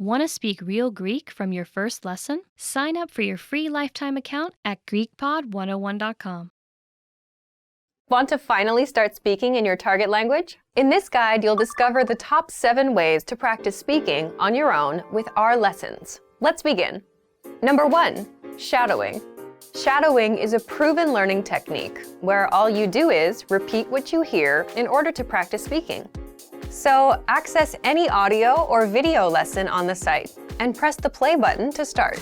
Want to speak real Greek from your first lesson? Sign up for your free lifetime account at GreekPod101.com. Want to finally start speaking in your target language? In this guide, you'll discover the top 7 ways to practice speaking on your own with our lessons. Let's begin. Number 1, shadowing. Shadowing is a proven learning technique where all you do is repeat what you hear in order to practice speaking. So, access any audio or video lesson on the site and press the play button to start.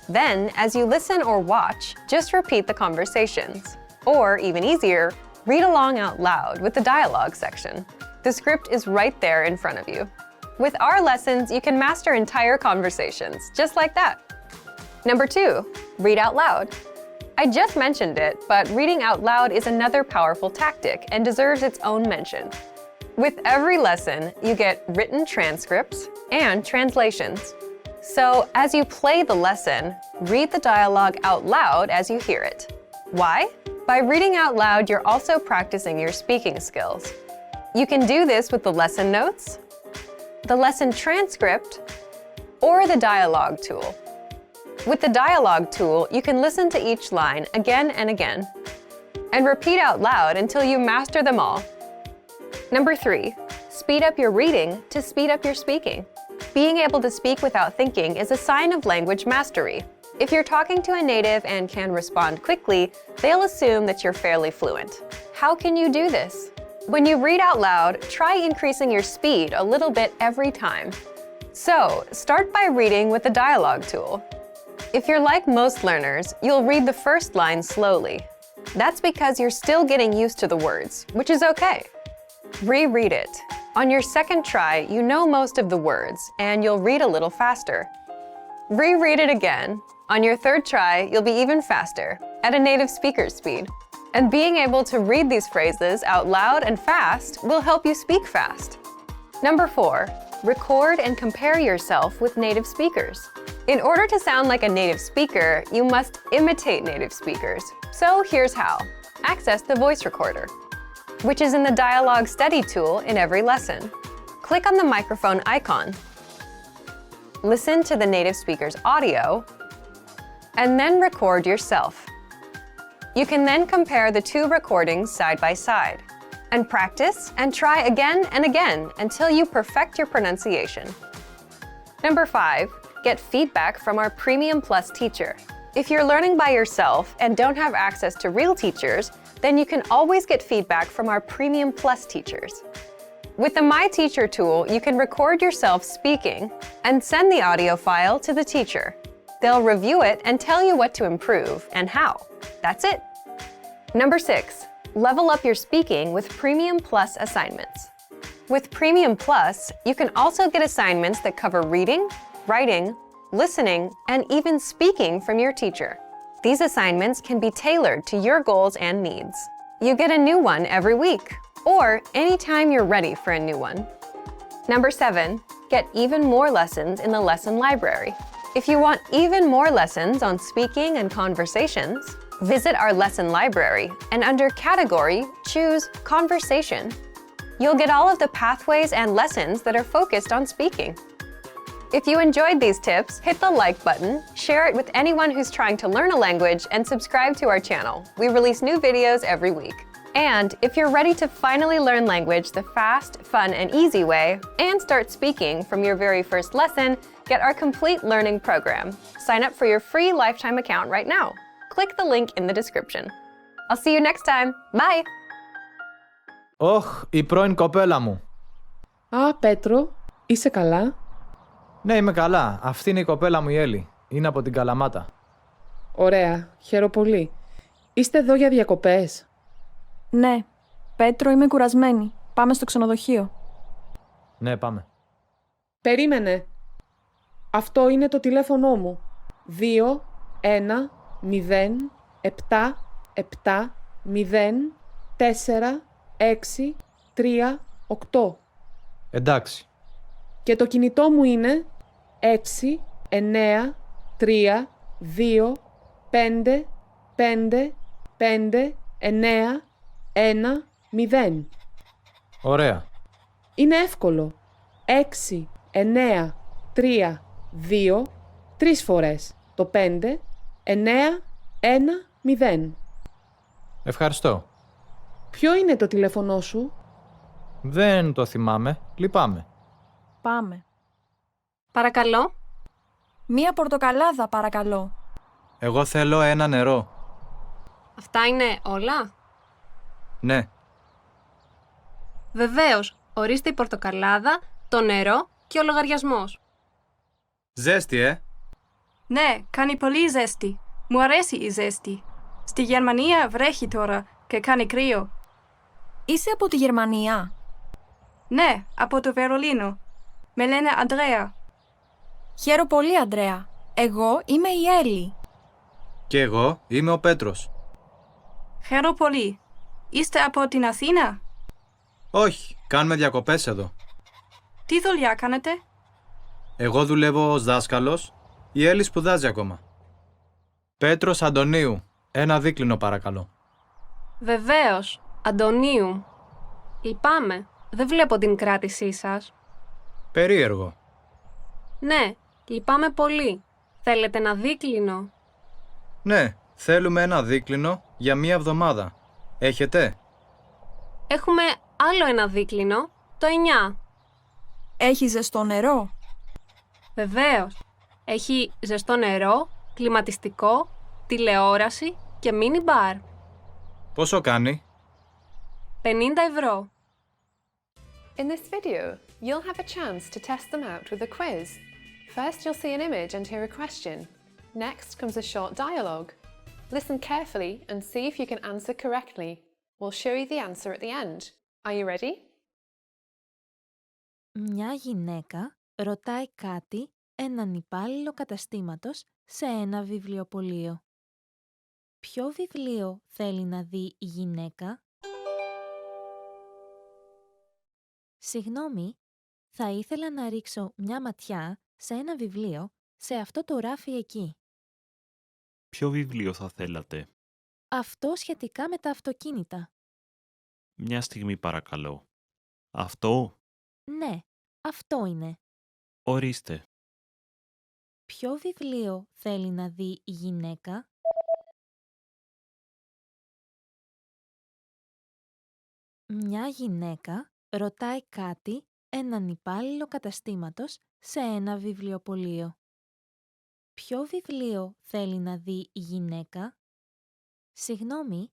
Then, as you listen or watch, just repeat the conversations. Or, even easier, read along out loud with the dialogue section. The script is right there in front of you. With our lessons, you can master entire conversations, just like that. Number 2, read out loud. I just mentioned it, but reading out loud is another powerful tactic and deserves its own mention. With every lesson, you get written transcripts and translations. So, as you play the lesson, read the dialogue out loud as you hear it. Why? By reading out loud, you're also practicing your speaking skills. You can do this with the lesson notes, the lesson transcript, or the dialogue tool. With the dialogue tool, you can listen to each line again and again, and repeat out loud until you master them all. Number 3, speed up your reading to speed up your speaking. Being able to speak without thinking is a sign of language mastery. If you're talking to a native and can respond quickly, they'll assume that you're fairly fluent. How can you do this? When you read out loud, try increasing your speed a little bit every time. So, start by reading with the dialogue tool. If you're like most learners, you'll read the first line slowly. That's because you're still getting used to the words, which is okay. Reread it. On your second try, you know most of the words, and you'll read a little faster. Reread it again. On your third try, you'll be even faster, at a native speaker's speed. And being able to read these phrases out loud and fast will help you speak fast. Number 4, record and compare yourself with native speakers. In order to sound like a native speaker, you must imitate native speakers. So here's how. Access the voice recorder, which is in the Dialogue Study tool in every lesson. Click on the microphone icon. Listen to the native speaker's audio, and then record yourself. You can then compare the 2 recordings side by side, and practice and try again and again until you perfect your pronunciation. Number 5, get feedback from our Premium Plus teacher. If you're learning by yourself and don't have access to real teachers, then you can always get feedback from our Premium Plus teachers. With the My Teacher tool, you can record yourself speaking and send the audio file to the teacher. They'll review it and tell you what to improve and how. That's it. Number 6, level up your speaking with Premium Plus assignments. With Premium Plus, you can also get assignments that cover reading, writing, listening, and even speaking from your teacher. These assignments can be tailored to your goals and needs. You get a new one every week, or anytime you're ready for a new one. Number 7, get even more lessons in the lesson library. If you want even more lessons on speaking and conversations, visit our lesson library and under Category, choose Conversation. You'll get all of the pathways and lessons that are focused on speaking. If you enjoyed these tips, hit the like button, share it with anyone who's trying to learn a language, and subscribe to our channel. We release new videos every week. And if you're ready to finally learn language the fast, fun, and easy way, and start speaking from your very first lesson, get our complete learning program. Sign up for your free lifetime account right now. Click the link in the description. I'll see you next time. Bye! Η πρώην κοπέλα μου. Α, Πέτρο, είσαι καλά? Ναι, είμαι καλά. Αυτή είναι η κοπέλα μου η Έλλη. Είναι από την Καλαμάτα. Ωραία, χαίρομαι πολύ. Είστε εδώ για διακοπές? Ναι. Πέτρο, είμαι κουρασμένη. Πάμε στο ξενοδοχείο. Ναι, πάμε. Περίμενε. Αυτό είναι το τηλέφωνό μου. 2, 1, 0, 7, 7, 0, 4, 6, 3, 8. Εντάξει. Και το κινητό μου είναι 6, 9, 3, 2, 5, 5, 5, 9, 1, 0. Ωραία. Είναι εύκολο. 6, 9, 3, 2, 3 φορές. Το 5, 9, 1, 0. Ευχαριστώ. Ποιο είναι το τηλέφωνό σου? Δεν το θυμάμαι. Λυπάμαι. Πάμε. Παρακαλώ. Μία πορτοκαλάδα, παρακαλώ. Εγώ θέλω ένα νερό. Αυτά είναι όλα? Ναι. Βεβαίως. Ορίστε η πορτοκαλάδα, το νερό και ο λογαριασμός. Ζέστη, Ναι, κάνει πολύ ζέστη. Μου αρέσει η ζέστη. Στη Γερμανία βρέχει τώρα και κάνει κρύο. Είσαι από τη Γερμανία? Ναι, από το Βερολίνο. Με λένε Αντρέα. Χαίρομαι πολύ, Αντρέα. Εγώ είμαι η Έλλη. Και εγώ είμαι ο Πέτρος. Χαίρομαι πολύ. Είστε από την Αθήνα? Όχι, κάνουμε διακοπές εδώ. Τι δουλειά κάνετε? Εγώ δουλεύω ως δάσκαλος. Η Έλλη σπουδάζει ακόμα. Πέτρος Αντωνίου. Ένα δίκλινο παρακαλώ. Βεβαίως. Αντωνίου. Λυπάμαι. Δεν βλέπω την κράτησή σας. Περίεργο. Ναι, λυπάμαι πολύ. Θέλετε ένα δίκλινο? Ναι, θέλουμε ένα δίκλινο για μία εβδομάδα. Έχετε? Έχουμε άλλο ένα δίκλινο, το 9. Έχει ζεστό νερό? Βεβαίως. Έχει ζεστό νερό, κλιματιστικό, τηλεόραση και μίνι μπαρ. Πόσο κάνει? 50 ευρώ. In this video, you'll have a chance to test them out with a quiz. First, you'll see an image and hear a question. Next comes a short dialogue. Listen carefully and see if you can answer correctly. We'll show you the answer at the end. Are you ready? Μια γυναίκα ρωτάει κάτι έναν υπάλληλο καταστήματος σε ένα βιβλιοπωλείο. Ποιο βιβλίο θέλει να δει η γυναίκα? Συγγνώμη, θα ήθελα να ρίξω μια ματιά σε ένα βιβλίο σε αυτό το ράφι εκεί. Ποιο βιβλίο θα θέλατε? Αυτό σχετικά με τα αυτοκίνητα. Μια στιγμή παρακαλώ. Αυτό? Ναι, αυτό είναι. Ορίστε. Ποιο βιβλίο θέλει να δει η γυναίκα? Μια γυναίκα ρωτάει κάτι έναν υπάλληλο καταστήματος σε ένα βιβλιοπωλείο. Ποιο βιβλίο θέλει να δει η γυναίκα? Συγγνώμη,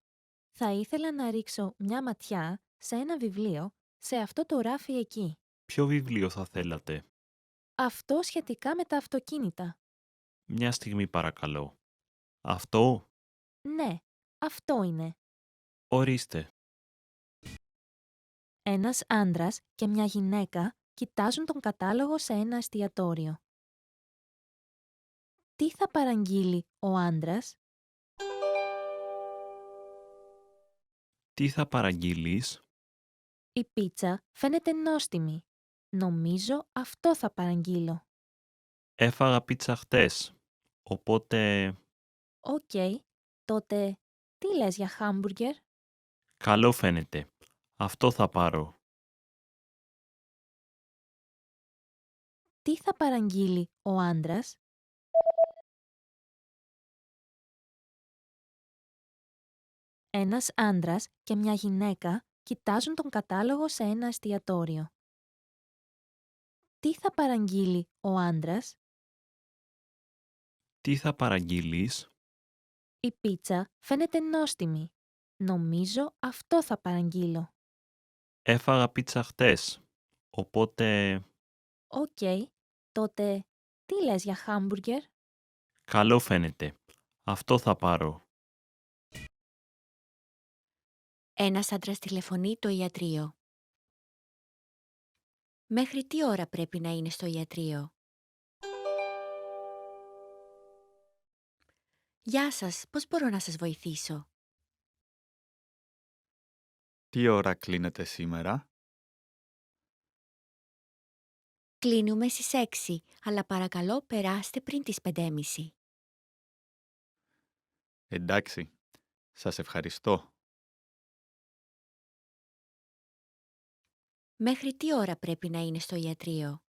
θα ήθελα να ρίξω μια ματιά σε ένα βιβλίο σε αυτό το ράφι εκεί. Ποιο βιβλίο θα θέλατε? Αυτό σχετικά με τα αυτοκίνητα. Μια στιγμή παρακαλώ. Αυτό? Ναι, αυτό είναι. Ορίστε. Ένας άντρας και μια γυναίκα κοιτάζουν τον κατάλογο σε ένα εστιατόριο. Τι θα παραγγείλει ο άντρας? Τι θα παραγγείλεις? Η πίτσα φαίνεται νόστιμη. Νομίζω αυτό θα παραγγείλω. Έφαγα πίτσα χτες. Οπότε... Οκ, τότε τι λες για χάμπουργκερ? Καλό φαίνεται. Αυτό θα πάρω. Τι θα παραγγείλει ο άντρας? Ένας άντρας και μια γυναίκα κοιτάζουν τον κατάλογο σε ένα εστιατόριο. Τι θα παραγγείλει ο άντρας? Τι θα παραγγείλεις? Η πίτσα φαίνεται νόστιμη. Νομίζω αυτό θα παραγγείλω. Έφαγα πίτσα χτες. Οπότε... Οκ, τότε τι λες για χάμπουργκερ? Καλό φαίνεται. Αυτό θα πάρω. Ένας άντρας τηλεφωνεί το ιατρείο. Μέχρι τι ώρα πρέπει να είναι στο ιατρείο? Γεια σας, πώς μπορώ να σας βοηθήσω? Τι ώρα κλείνετε σήμερα? Κλείνουμε στις 6, αλλά παρακαλώ περάστε πριν τις 5:30. Εντάξει, σας ευχαριστώ. Μέχρι τι ώρα πρέπει να είναι στο ιατρείο?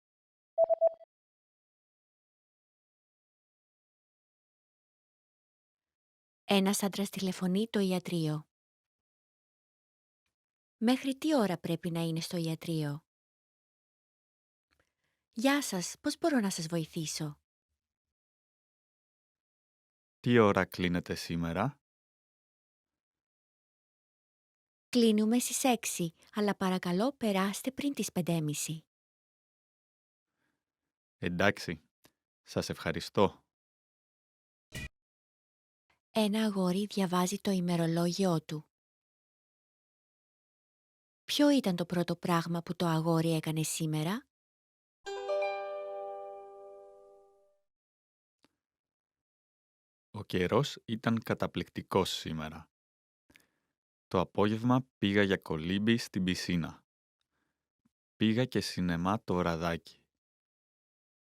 Ένας άντρας τηλεφωνεί το ιατρείο. Μέχρι τι ώρα πρέπει να είναι στο ιατρείο? Γεια σας, πώς μπορώ να σας βοηθήσω? Τι ώρα κλείνετε σήμερα? Κλείνουμε στις 6, αλλά παρακαλώ περάστε πριν τις 5:30. Εντάξει, σας ευχαριστώ. Ένα αγόρι διαβάζει το ημερολόγιό του. Ποιο ήταν το πρώτο πράγμα που το αγόρι έκανε σήμερα? Ο καιρός ήταν καταπληκτικός σήμερα. Το απόγευμα πήγα για κολύμπι στην πισίνα. Πήγα και σινεμά το βραδάκι.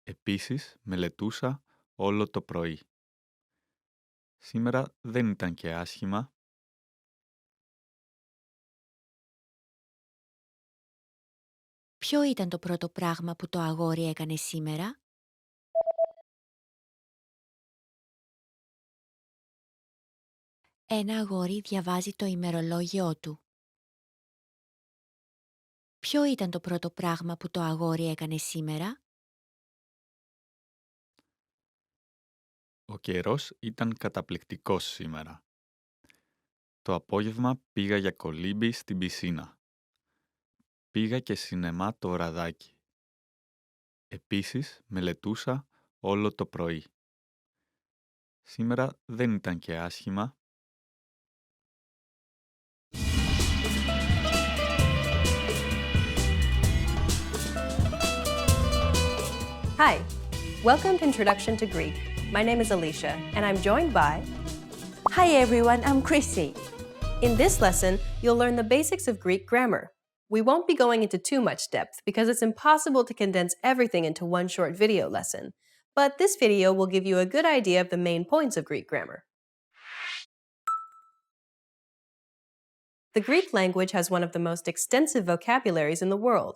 Επίσης, μελετούσα όλο το πρωί. Σήμερα δεν ήταν και άσχημα. Ποιο ήταν το πρώτο πράγμα που το αγόρι έκανε σήμερα? Ένα αγόρι διαβάζει το ημερολόγιό του. Ποιο ήταν το πρώτο πράγμα που το αγόρι έκανε σήμερα? Ο καιρός ήταν καταπληκτικός σήμερα. Το απόγευμα πήγα για κολύμπι στην πισίνα. Πήγα και σινεμά το βραδάκι. Επίσης, μελετούσα όλο το πρωί. Σήμερα δεν ήταν και άσχημα. Hi, welcome to Introduction to Greek. My name is Alicia, and I'm joined by... Hi everyone, I'm Chrissy. In this lesson, you'll learn the basics of Greek grammar. We won't be going into too much depth because it's impossible to condense everything into one short video lesson, but this video will give you a good idea of the main points of Greek grammar. The Greek language has one of the most extensive vocabularies in the world.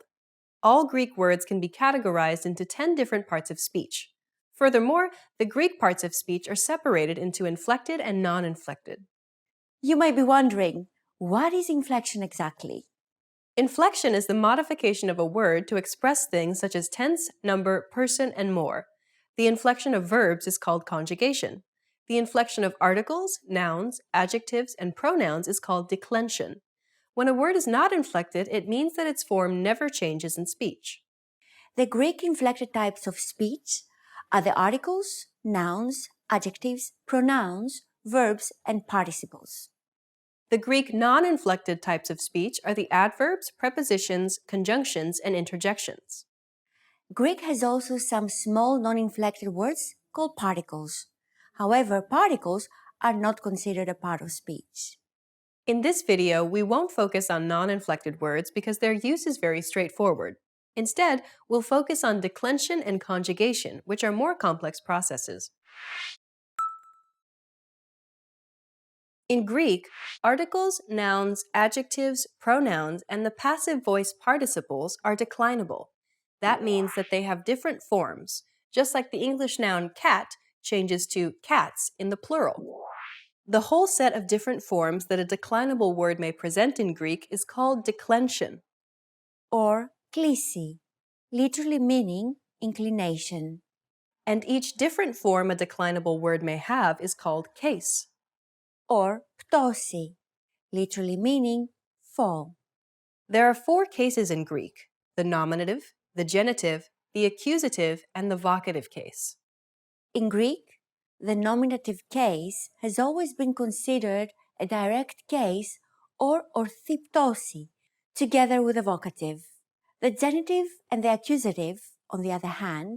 All Greek words can be categorized into 10 different parts of speech. Furthermore, the Greek parts of speech are separated into inflected and non-inflected. You might be wondering, what is inflection exactly? Inflection is the modification of a word to express things such as tense, number, person, and more. The inflection of verbs is called conjugation. The inflection of articles, nouns, adjectives, and pronouns is called declension. When a word is not inflected, it means that its form never changes in speech. The Greek inflected types of speech are the articles, nouns, adjectives, pronouns, verbs, and participles. The Greek non-inflected types of speech are the adverbs, prepositions, conjunctions, and interjections. Greek has also some small non-inflected words called particles. However, particles are not considered a part of speech. In this video, we won't focus on non-inflected words because their use is very straightforward. Instead, we'll focus on declension and conjugation, which are more complex processes. In Greek, articles, nouns, adjectives, pronouns, and the passive voice participles are declinable. That means that they have different forms, just like the English noun cat changes to cats in the plural. The whole set of different forms that a declinable word may present in Greek is called declension. Or klisi, literally meaning inclination. And each different form a declinable word may have is called case. Or ptosi, literally meaning fall. There are 4 cases in Greek: the nominative, the genitive, the accusative, and the vocative case. In Greek, the nominative case has always been considered a direct case or orthiptosi, together with the vocative. The genitive and the accusative, on the other hand,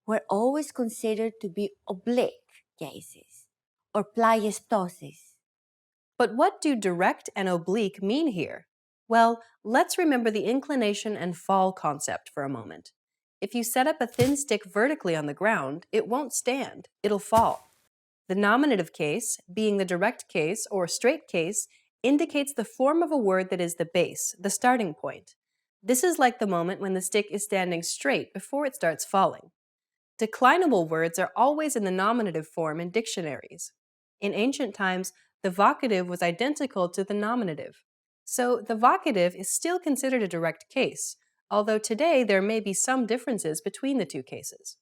were always considered to be oblique cases, or pleies ptosis. But what do direct and oblique mean here? Well, let's remember the inclination and fall concept for a moment. If you set up a thin stick vertically on the ground, it won't stand, it'll fall. The nominative case, being the direct case or straight case, indicates the form of a word that is the base, the starting point. This is like the moment when the stick is standing straight before it starts falling. Declinable words are always in the nominative form in dictionaries. In ancient times, the vocative was identical to the nominative. So the vocative is still considered a direct case, although today there may be some differences between the two cases.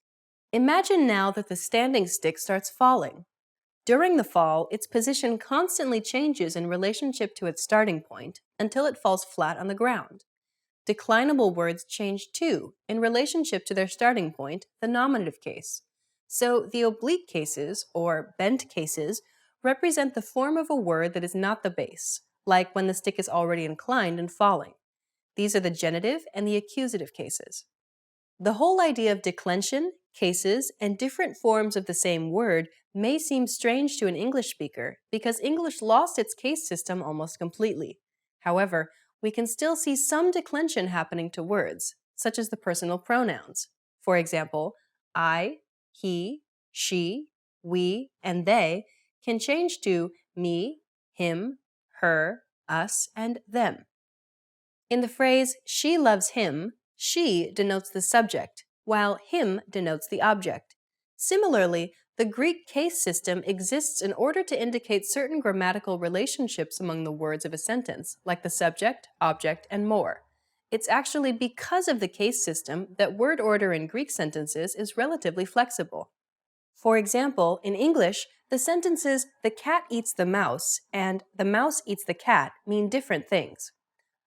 Imagine now that the standing stick starts falling. During the fall, its position constantly changes in relationship to its starting point until it falls flat on the ground. Declinable words change too in relationship to their starting point, the nominative case. So the oblique cases, or bent cases, represent the form of a word that is not the base, like when the stick is already inclined and falling. These are the genitive and the accusative cases. The whole idea of declension, cases, and different forms of the same word may seem strange to an English speaker because English lost its case system almost completely. However, we can still see some declension happening to words, such as the personal pronouns. For example, I, he, she, we, and they can change to me, him, her, us, and them. In the phrase, she loves him, she denotes the subject, while him denotes the object. Similarly, the Greek case system exists in order to indicate certain grammatical relationships among the words of a sentence, like the subject, object, and more. It's actually because of the case system that word order in Greek sentences is relatively flexible. For example, in English, the sentences "the cat eats the mouse" and "the mouse eats the cat" mean different things.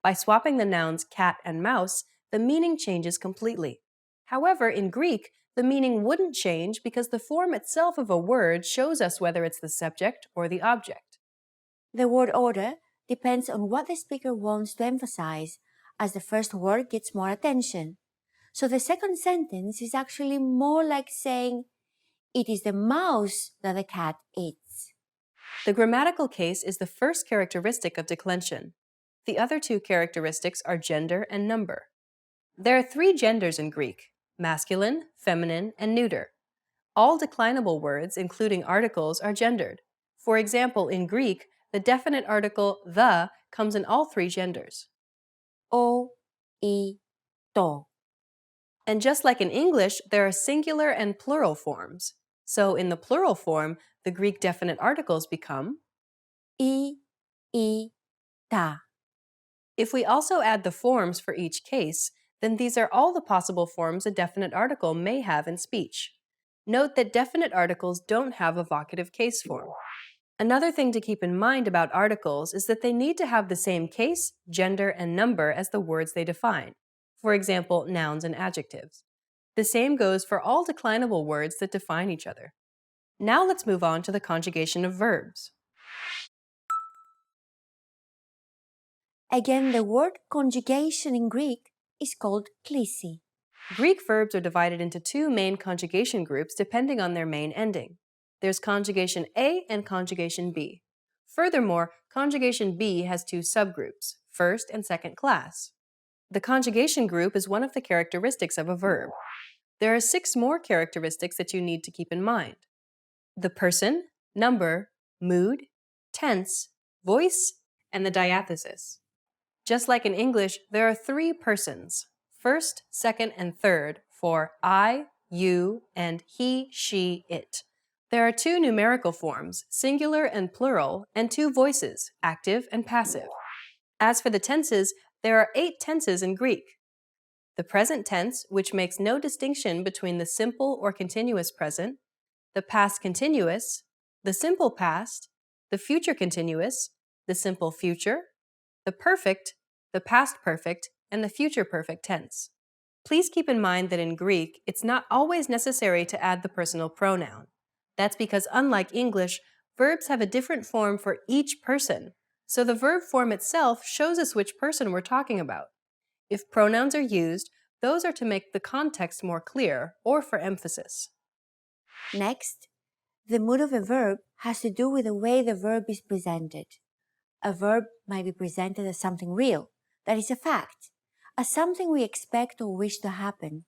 By swapping the nouns cat and mouse, the meaning changes completely. However, in Greek, the meaning wouldn't change because the form itself of a word shows us whether it's the subject or the object. The word order depends on what the speaker wants to emphasize, as the first word gets more attention. So the second sentence is actually more like saying, "It is the mouse that the cat eats." The grammatical case is the first characteristic of declension. The other two characteristics are gender and number. There are 3 genders in Greek: masculine, feminine, and neuter. All declinable words, including articles, are gendered. For example, in Greek, the definite article the comes in all 3 genders. O, I, to. And just like in English, there are singular and plural forms. So in the plural form, the Greek definite articles become I, ta. If we also add the forms for each case, then these are all the possible forms a definite article may have in speech. Note that definite articles don't have a vocative case form. Another thing to keep in mind about articles is that they need to have the same case, gender, and number as the words they define. For example, nouns and adjectives. The same goes for all declinable words that define each other. Now let's move on to the conjugation of verbs. Again, the word conjugation in Greek is called klisi. Greek verbs are divided into 2 main conjugation groups depending on their main ending. There's conjugation A and conjugation B. Furthermore, conjugation B has 2 subgroups, first and second class. The conjugation group is one of the characteristics of a verb. There are 6 more characteristics that you need to keep in mind: the person, number, mood, tense, voice, and the diathesis. Just like in English, there are 3 persons, first, second, and third, for I, you, and he, she, it. There are 2 numerical forms, singular and plural, and 2 voices, active and passive. As for the tenses, there are 8 tenses in Greek. The present tense, which makes no distinction between the simple or continuous present, the past continuous, the simple past, the future continuous, the simple future, the perfect, the past perfect, and the future perfect tense. Please keep in mind that in Greek, it's not always necessary to add the personal pronoun. That's because unlike English, verbs have a different form for each person, so the verb form itself shows us which person we're talking about. If pronouns are used, those are to make the context more clear or for emphasis. Next, the mood of a verb has to do with the way the verb is presented. A verb might be presented as something real, that is a fact, as something we expect or wish to happen,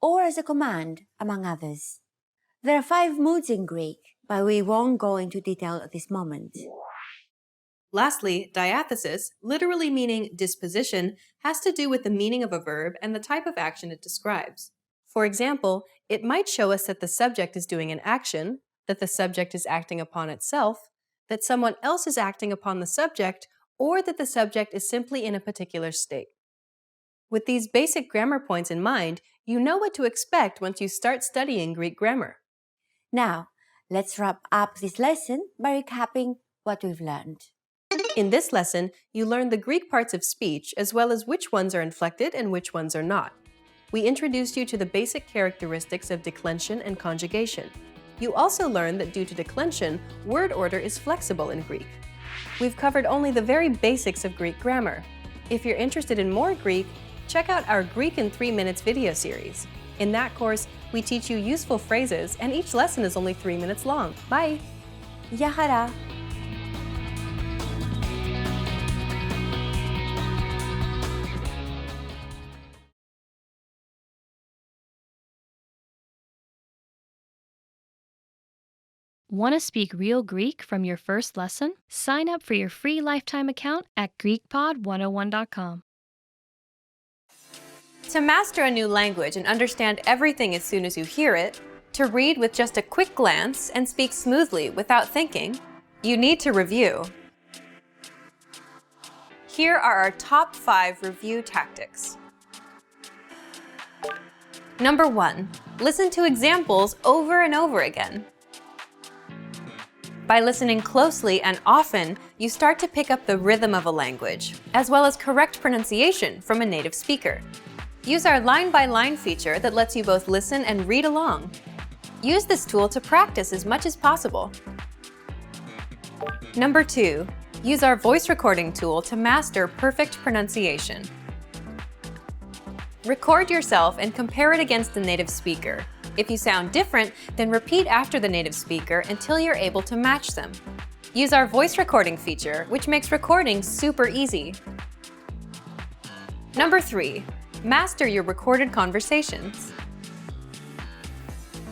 or as a command, among others. There are 5 moods in Greek, but we won't go into detail at this moment. Lastly, diathesis, literally meaning disposition, has to do with the meaning of a verb and the type of action it describes. For example, it might show us that the subject is doing an action, that the subject is acting upon itself, that someone else is acting upon the subject, or that the subject is simply in a particular state. With these basic grammar points in mind, you know what to expect once you start studying Greek grammar. Now, let's wrap up this lesson by recapping what we've learned. In this lesson, you learned the Greek parts of speech as well as which ones are inflected and which ones are not. We introduced you to the basic characteristics of declension and conjugation. You also learned that due to declension, word order is flexible in Greek. We've covered only the very basics of Greek grammar. If you're interested in more Greek, check out our Greek in 3 minutes video series. In that course, we teach you useful phrases and each lesson is only 3 minutes long. Bye! Γεια χαρά! Want to speak real Greek from your first lesson? Sign up for your free lifetime account at GreekPod101.com. To master a new language and understand everything as soon as you hear it, to read with just a quick glance and speak smoothly without thinking, you need to review. Here are our top 5 review tactics. Number 1. Listen to examples over and over again. By listening closely and often, you start to pick up the rhythm of a language, as well as correct pronunciation from a native speaker. Use our line-by-line feature that lets you both listen and read along. Use this tool to practice as much as possible. Number 2. Use our voice recording tool to master perfect pronunciation. Record yourself and compare it against the native speaker. If you sound different, then repeat after the native speaker until you're able to match them. Use our voice recording feature, which makes recording super easy. Number 3. Master your recorded conversations.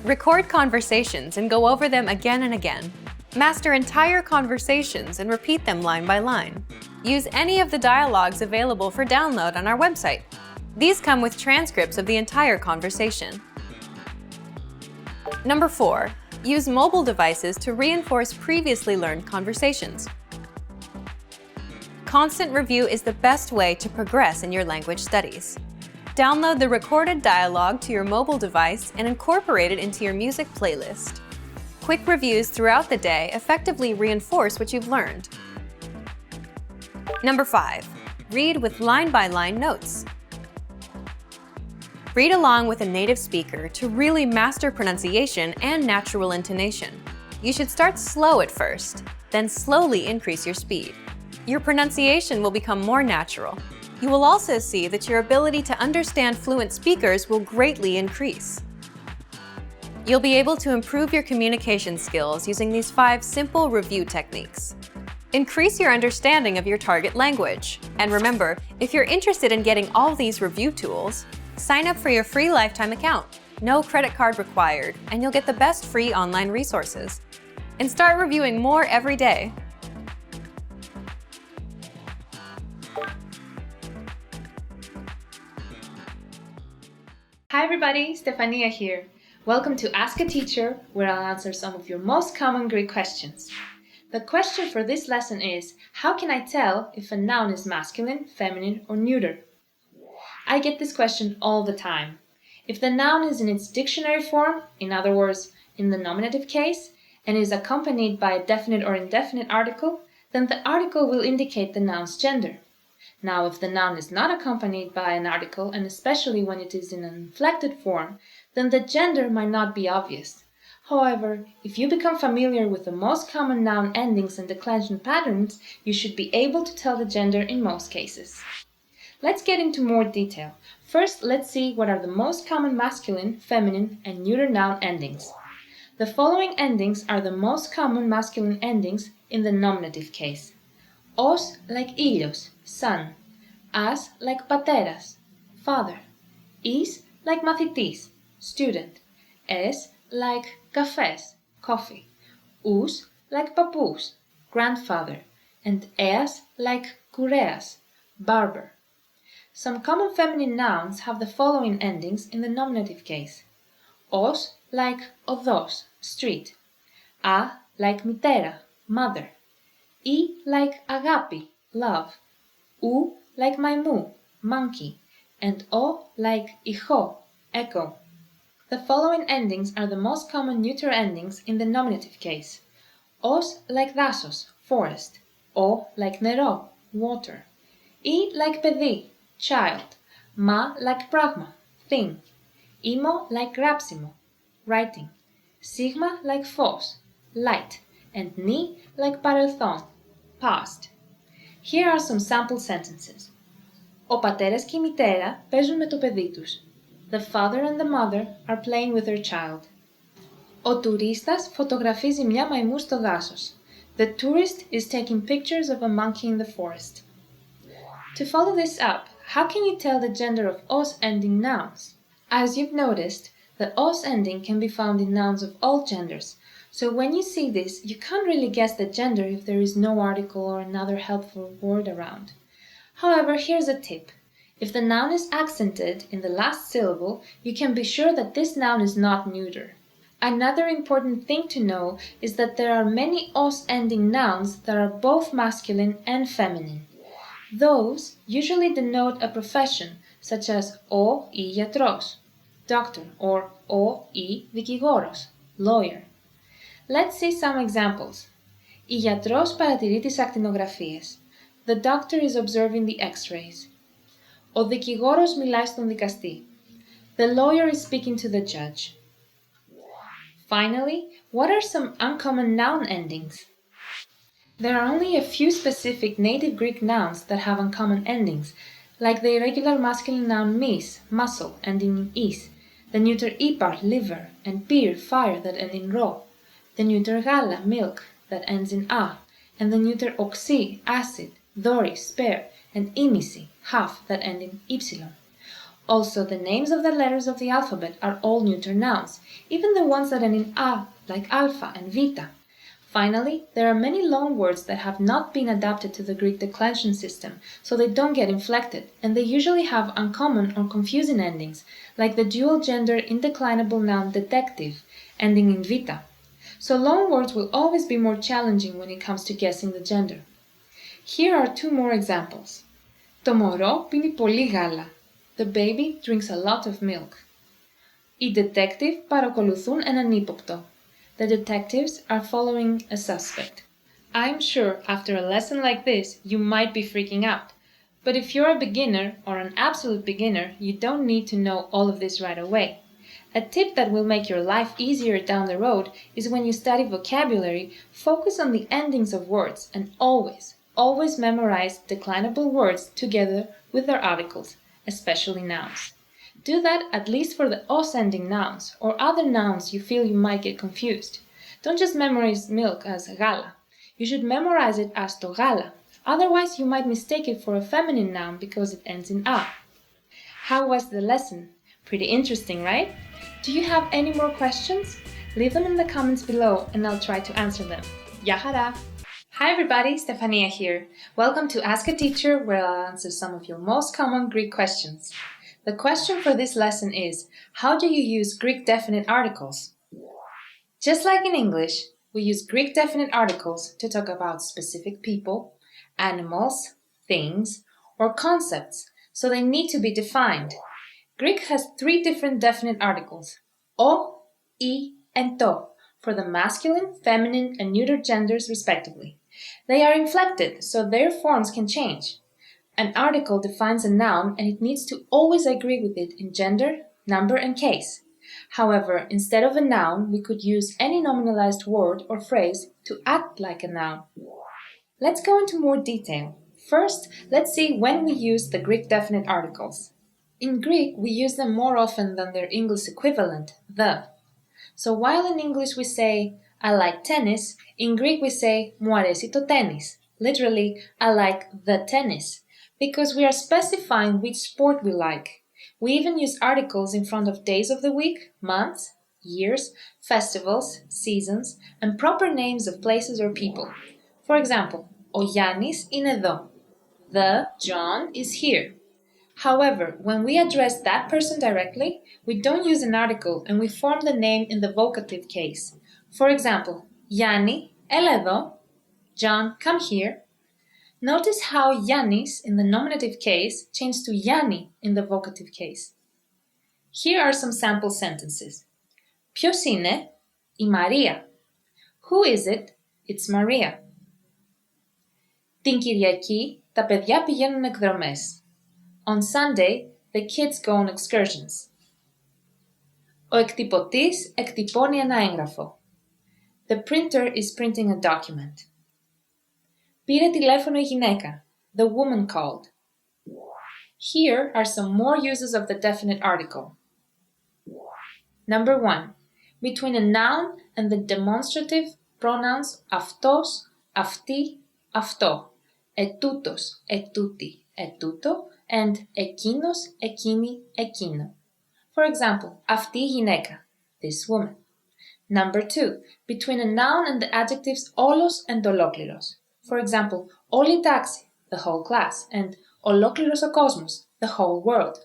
Record conversations and go over them again and again. Master entire conversations and repeat them line by line. Use any of the dialogues available for download on our website. These come with transcripts of the entire conversation. Number 4. Use mobile devices to reinforce previously learned conversations. Constant review is the best way to progress in your language studies. Download the recorded dialogue to your mobile device and incorporate it into your music playlist. Quick reviews throughout the day effectively reinforce what you've learned. Number 5. Read with line-by-line notes. Read along with a native speaker to really master pronunciation and natural intonation. You should start slow at first, then slowly increase your speed. Your pronunciation will become more natural. You will also see that your ability to understand fluent speakers will greatly increase. You'll be able to improve your communication skills using these 5 simple review techniques. Increase your understanding of your target language. And remember, if you're interested in getting all these review tools, sign up for your free lifetime account. No credit card required, and you'll get the best free online resources. And start reviewing more every day. Hi everybody, Stefania here. Welcome to Ask a Teacher, where I'll answer some of your most common Greek questions. The question for this lesson is, how can I tell if a noun is masculine, feminine, or neuter? I get this question all the time. If the noun is in its dictionary form, in other words, in the nominative case, and is accompanied by a definite or indefinite article, then the article will indicate the noun's gender. Now, if the noun is not accompanied by an article, and especially when it is in an inflected form, then the gender might not be obvious. However, if you become familiar with the most common noun endings and declension patterns, you should be able to tell the gender in most cases. Let's get into more detail. First, let's see what are the most common masculine, feminine, and neuter noun endings. The following endings are the most common masculine endings in the nominative case. Os like ήλιος, sun. As like pateras, father. Is like μαθητής, student. Es like kafes, coffee. Us like papous, grandfather. And eas like kureas, barber. Some common feminine nouns have the following endings in the nominative case. Os like odos, street. A like mitera, mother. E like agapi, love. U like maimu, monkey. And O like hijo, echo. The following endings are the most common neuter endings in the nominative case. Os like dasos, forest. O like nero, water. E like παιδί, child. Ma like pragma, thing. Imo like gráψιμο, writing. Sigma like phos, light. And ni like παρελθόν, past. Here are some sample sentences. Ο πατέρας και η μητέρα παίζουν με το παιδί τους. The father and the mother are playing with their child. Ο τουρίστας φωτογραφίζει μια μαϊμού στο δάσος. The tourist is taking pictures of a monkey in the forest. To follow this up, how can you tell the gender of os ending nouns? As you've noticed, the os ending can be found in nouns of all genders, so when you see this, you can't really guess the gender if there is no article or another helpful word around. However, here's a tip. If the noun is accented in the last syllable, you can be sure that this noun is not neuter. Another important thing to know is that there are many os ending nouns that are both masculine and feminine. Those usually denote a profession, such as ο ή γιατρός, doctor, or ο ή δικηγόρος, lawyer. Let's see some examples. Η γιατρός παρατηρεί τις ακτινογραφίες. The doctor is observing the x-rays. Ο δικηγόρος μιλάει στον δικαστή. The lawyer is speaking to the judge. Finally, what are some uncommon noun endings? There are only a few specific native Greek nouns that have uncommon endings, like the irregular masculine noun mis, muscle, ending in is, the neuter ipar, liver, and pir, fire, that end in ro, the neuter gala, milk, that ends in a, and the neuter oxy, acid, dori, spare, and imisi, half, that end in ypsilon. Also, the names of the letters of the alphabet are all neuter nouns, even the ones that end in a, like alpha and vita. Finally, there are many loan words that have not been adapted to the Greek declension system, so they don't get inflected, and they usually have uncommon or confusing endings, like the dual-gender indeclinable noun detective, ending in vita. So loan words will always be more challenging when it comes to guessing the gender. Here are two more examples. Το μωρό πίνει πολύ γάλα. The baby drinks a lot of milk. Οι detective παρακολουθούν έναν ύποπτο. The detectives are following a suspect. I'm sure after a lesson like this, you might be freaking out. But if you're a beginner or an absolute beginner, you don't need to know all of this right away. A tip that will make your life easier down the road is when you study vocabulary, focus on the endings of words and always memorize declinable words together with their articles, especially nouns. Do that at least for the os ending nouns or other nouns you feel you might get confused. Don't just memorize milk as gala. You should memorize it as to gala. Otherwise, you might mistake it for a feminine noun because it ends in a. How was the lesson? Pretty interesting, right? Do you have any more questions? Leave them in the comments below and I'll try to answer them. Γεια χαρά! Hi everybody, Stefania here. Welcome to Ask a Teacher, where I'll answer some of your most common Greek questions. The question for this lesson is, how do you use Greek definite articles? Just like in English, we use Greek definite articles to talk about specific people, animals, things, or concepts, so they need to be defined. Greek has three different definite articles, o, I, and to, for the masculine, feminine, and neuter genders respectively. They are inflected, so their forms can change. An article defines a noun and it needs to always agree with it in gender, number, and case. However, instead of a noun, we could use any nominalized word or phrase to act like a noun. Let's go into more detail. First, let's see when we use the Greek definite articles. In Greek, we use them more often than their English equivalent, the. So while in English we say, I like tennis, in Greek we say, μου αρέσει το τένις. Literally, I like the tennis. Because we are specifying which sport we like. We even use articles in front of days of the week, months, years, festivals, seasons, and proper names of places or people. For example, ο Γιάννης είναι εδώ. The John is here. However, when we address that person directly, we don't use an article and we form the name in the vocative case. For example, Yanni, έλα εδώ. John, come here. Notice how Yannis in the nominative case changed to Yanni in the vocative case. Here are some sample sentences. Ποιος είναι? Η Μαρία. Who is it? It's Maria. Την Κυριακή τα παιδιά πηγαίνουν εκδρομές. On Sunday, the kids go on excursions. Ο εκτυπωτής εκτυπώνει ένα έγγραφο. The printer is printing a document. Πήρε τηλέφωνο η γυναίκα. The woman called. Here are some more uses of the definite article. Number 1. Between a noun and the demonstrative pronouns αυτός, αυτή, αυτό. Ετούτος, ετούτη, ετούτο, and εκείνος, εκείνη, εκείνο. For example, αυτή η γυναίκα, this woman. Number 2. Between a noun and the adjectives όλος and ολόκληρος. For example, όλη η τάξη, the whole class, and ολόκληρος ο κόσμος, the whole world.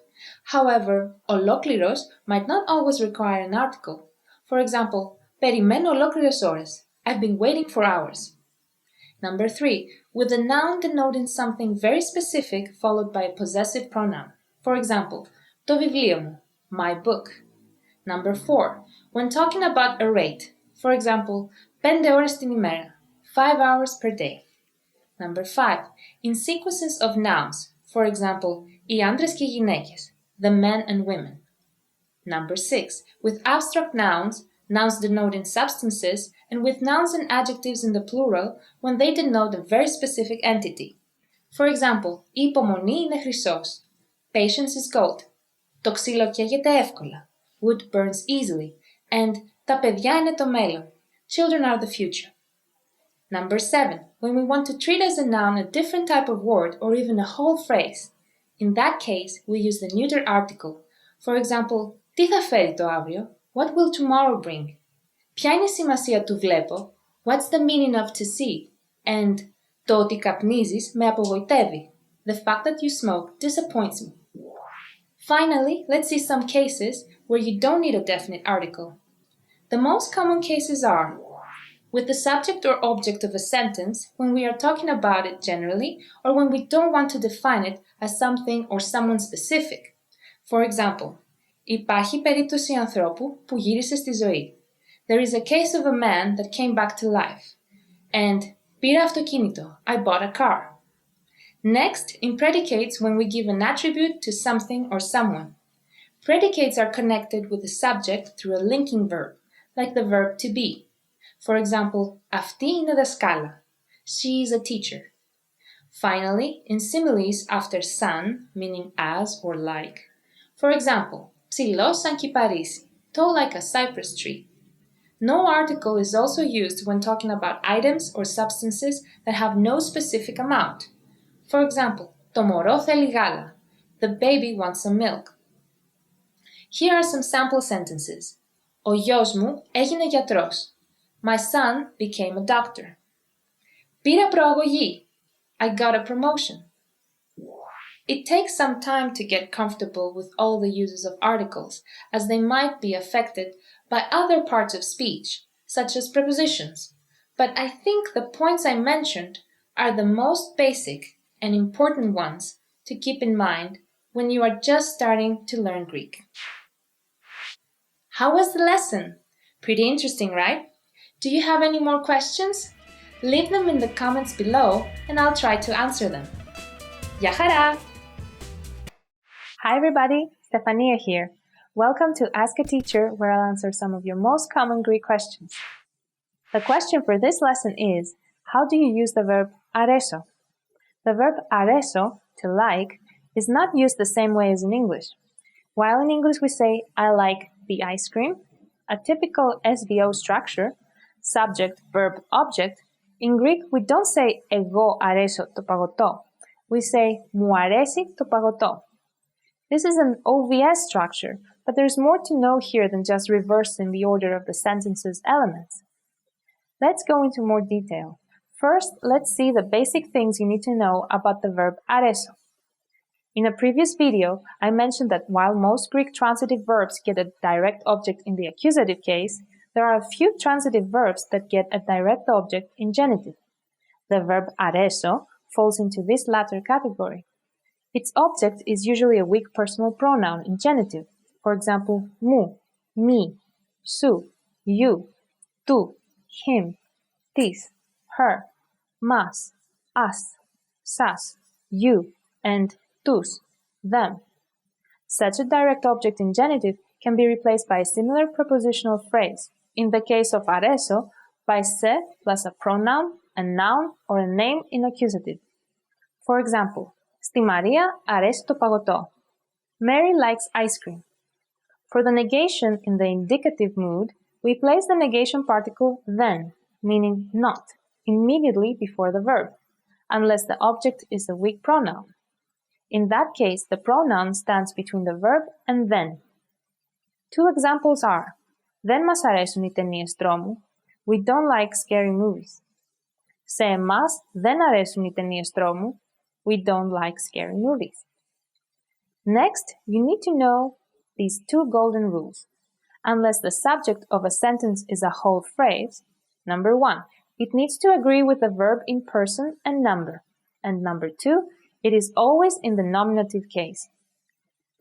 However, ολόκληρος might not always require an article. For example, περιμένω ολόκληρες ώρες. I've been waiting for hours. Number 3. With a noun denoting something very specific followed by a possessive pronoun. For example, το βιβλίο μου, my book. Number 4. When talking about a rate. For example, 5 ώρες την ημέρα, 5 hours per day. Number 5. In sequences of nouns. For example, οι άντρες και οι γυναίκες, the men and women. Number 6. With abstract nouns, nouns denoting substances, and with nouns and adjectives in the plural when they denote a very specific entity. For example, η υπομονή είναι χρυσός. Patience is gold. Το ξύλο καίγεται εύκολα. Wood burns easily. And τα παιδιά είναι το μέλλον. Children are the future. Number 7. When we want to treat as a noun a different type of word or even a whole phrase. In that case, we use the neuter article. For example, τι θα φέρει το αύριο? What will tomorrow bring? Ποια είναι η σημασία του βλέπω? What's the meaning of to see? And το ότι καπνίζεις με απογοητεύει. The fact that you smoke disappoints me. Finally, let's see some cases where you don't need a definite article. The most common cases are with the subject or object of a sentence when we are talking about it generally or when we don't want to define it as something or someone specific. For example, υπάρχει περίπτωση ανθρώπου που γύρισε στη ζωή. There is a case of a man that came back to life. And πήρα αυτοκίνητο. I bought a car. Next, in predicates when we give an attribute to something or someone. Predicates are connected with the subject through a linking verb, like the verb to be. For example, αυτή είναι δασκάλα. She is a teacher. Finally, in similes after σαν, meaning as or like. For example, ψηλός σαν κυπαρίσι, tall like a cypress tree. No article is also used when talking about items or substances that have no specific amount. For example, το μωρό θέλει γάλα. The baby wants some milk. Here are some sample sentences. Ο γιος μου έγινε γιατρός. My son became a doctor. Πήρα προαγωγή. I got a promotion. It takes some time to get comfortable with all the uses of articles, as they might be affected by other parts of speech, such as prepositions. But I think the points I mentioned are the most basic and important ones to keep in mind when you are just starting to learn Greek. How was the lesson? Pretty interesting, right? Do you have any more questions? Leave them in the comments below and I'll try to answer them. Γεια χαρά! Hi everybody, Stefania here. Welcome to Ask a Teacher, where I'll answer some of your most common Greek questions. The question for this lesson is, how do you use the verb areso? The verb areso, to like, is not used the same way as in English. While in English we say, I like the ice cream, a typical SVO structure, subject, verb, object, in Greek we don't say εγώ αρέσω το παγωτό. We say μου αρέσει το παγωτό. This is an OVS structure, but there's more to know here than just reversing the order of the sentence's elements. Let's go into more detail. First, let's see the basic things you need to know about the verb areso. In a previous video, I mentioned that while most Greek transitive verbs get a direct object in the accusative case, there are a few transitive verbs that get a direct object in genitive. The verb areso falls into this latter category. Its object is usually a weak personal pronoun in genitive. For example, mu, me, su, you, tu, him, tis, her, mas, us, sas, you, and tus, them. Such a direct object in genitive can be replaced by a similar prepositional phrase. In the case of areso, by se plus a pronoun, a noun, or a name in accusative. For example, στη Μαρία αρέσει το παγωτό. Mary likes ice cream. For the negation in the indicative mood, we place the negation particle then, meaning not, immediately before the verb, unless the object is a weak pronoun. In that case, the pronoun stands between the verb and then. Two examples are δεν μας αρέσουν οι ταινίες τρόμου. We don't like scary movies. Σε εμάς δεν αρέσουν οι ταινίες τρόμου. We don't like scary movies. Next, you need to know these two golden rules. Unless the subject of a sentence is a whole phrase, number 1, it needs to agree with the verb in person and number. And number 2, it is always in the nominative case.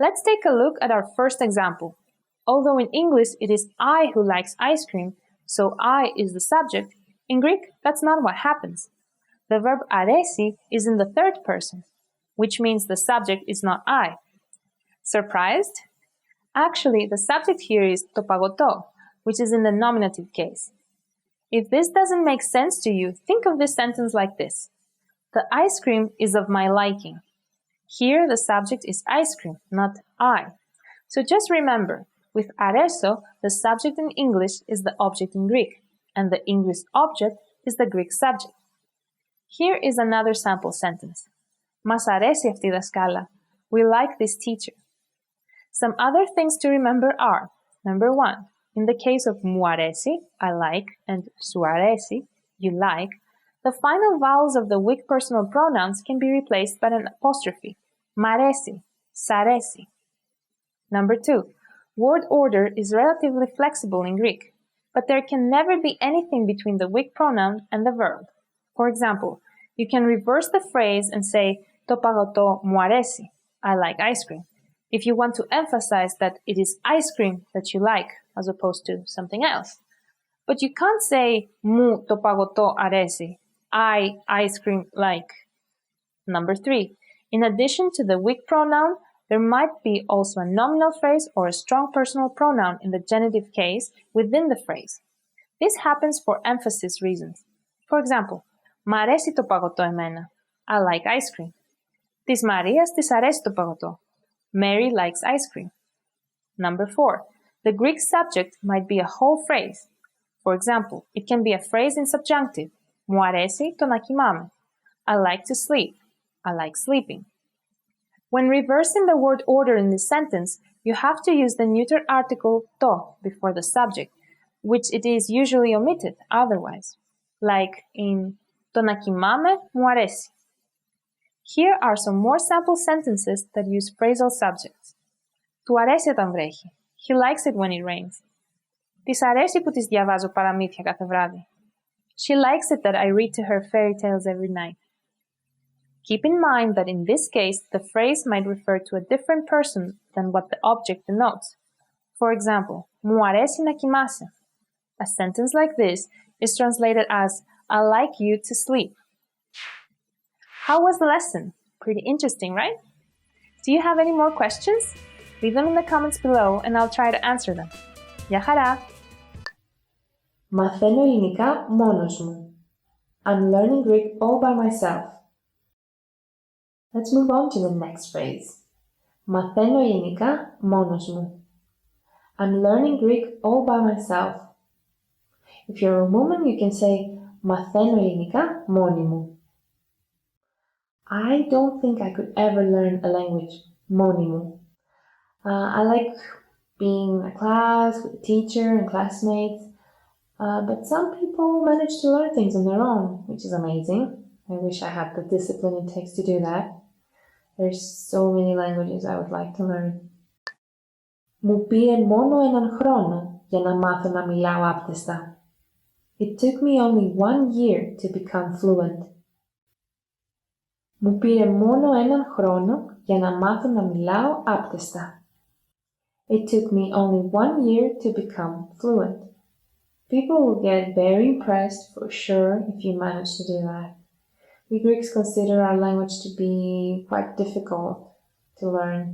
Let's take a look at our first example. Although in English it is I who likes ice cream, so I is the subject, in Greek that's not what happens. The verb aresi is in the third person, which means the subject is not I. Surprised? Actually, the subject here is το παγωτό, which is in the nominative case. If this doesn't make sense to you, think of this sentence like this. The ice cream is of my liking. Here the subject is ice cream, not I. So just remember, with areso, the subject in English is the object in Greek, and the English object is the Greek subject. Here is another sample sentence. Μας αρέσει αυτή η δασκάλα. We like this teacher. Some other things to remember are, number 1, in the case of μου αρέσει, I like, and σου αρέσει, you like, the final vowels of the weak personal pronouns can be replaced by an apostrophe, μ' αρέσει, σ' αρέσει. Number 2, word order is relatively flexible in Greek, but there can never be anything between the weak pronoun and the verb. For example, you can reverse the phrase and say το παγωτό μου αρέσει, I like ice cream, if you want to emphasize that it is ice cream that you like as opposed to something else. But you can't say μου το παγωτό αρέσει, I ice cream like. Number 3, in addition to the weak pronoun, there might be also a nominal phrase or a strong personal pronoun in the genitive case within the phrase. This happens for emphasis reasons. For example, μ' αρέσει το παγωτό εμένα, I like ice cream. Της Μαρίας της αρέσει το παγωτό. Mary likes ice cream. Number 4, the Greek subject might be a whole phrase. For example, it can be a phrase in subjunctive. Μου αρέσει το να κοιμάμαι. I like to sleep. I like sleeping. When reversing the word order in this sentence, you have to use the neuter article to before the subject, which it is usually omitted otherwise. Like in το να κοιμάμαι μου αρέσει. Here are some more sample sentences that use phrasal subjects. Του αρέσει όταν βρέχει. He likes it when it rains. Της αρέσει που της διαβάζω παραμύθια κάθε βράδυ. She likes it that I read to her fairy tales every night. Keep in mind that in this case, the phrase might refer to a different person than what the object denotes. For example, μου αρέσει να κοιμάσαι. A sentence like this is translated as I like you to sleep. How was the lesson? Pretty interesting, right? Do you have any more questions? Leave them in the comments below and I'll try to answer them. Γεια χαρά! Μαθαίνω ελληνικά μόνος μου. I'm learning Greek all by myself. Let's move on to the next phrase. Μαθαίνω ελληνικά μόνος μου. I'm learning Greek all by myself. If you're a woman, you can say μαθαίνω ελληνικά μόνη μου. I don't think I could ever learn a language μόνη μου. I like being in a class with a teacher and classmates, but some people manage to learn things on their own, which is amazing. I wish I had the discipline it takes to do that. There's so many languages I would like to learn. Μου πήρε μόνο έναν χρόνο για να μάθω να μιλάω άπτεστα. It took me only 1 year to become fluent. Μου πήρε μόνο 1 χρόνο για να μάθω να μιλάω άπτεστα. It took me only 1 year to become fluent. People will get very impressed for sure if you manage to do that. We Greeks consider our language to be quite difficult to learn.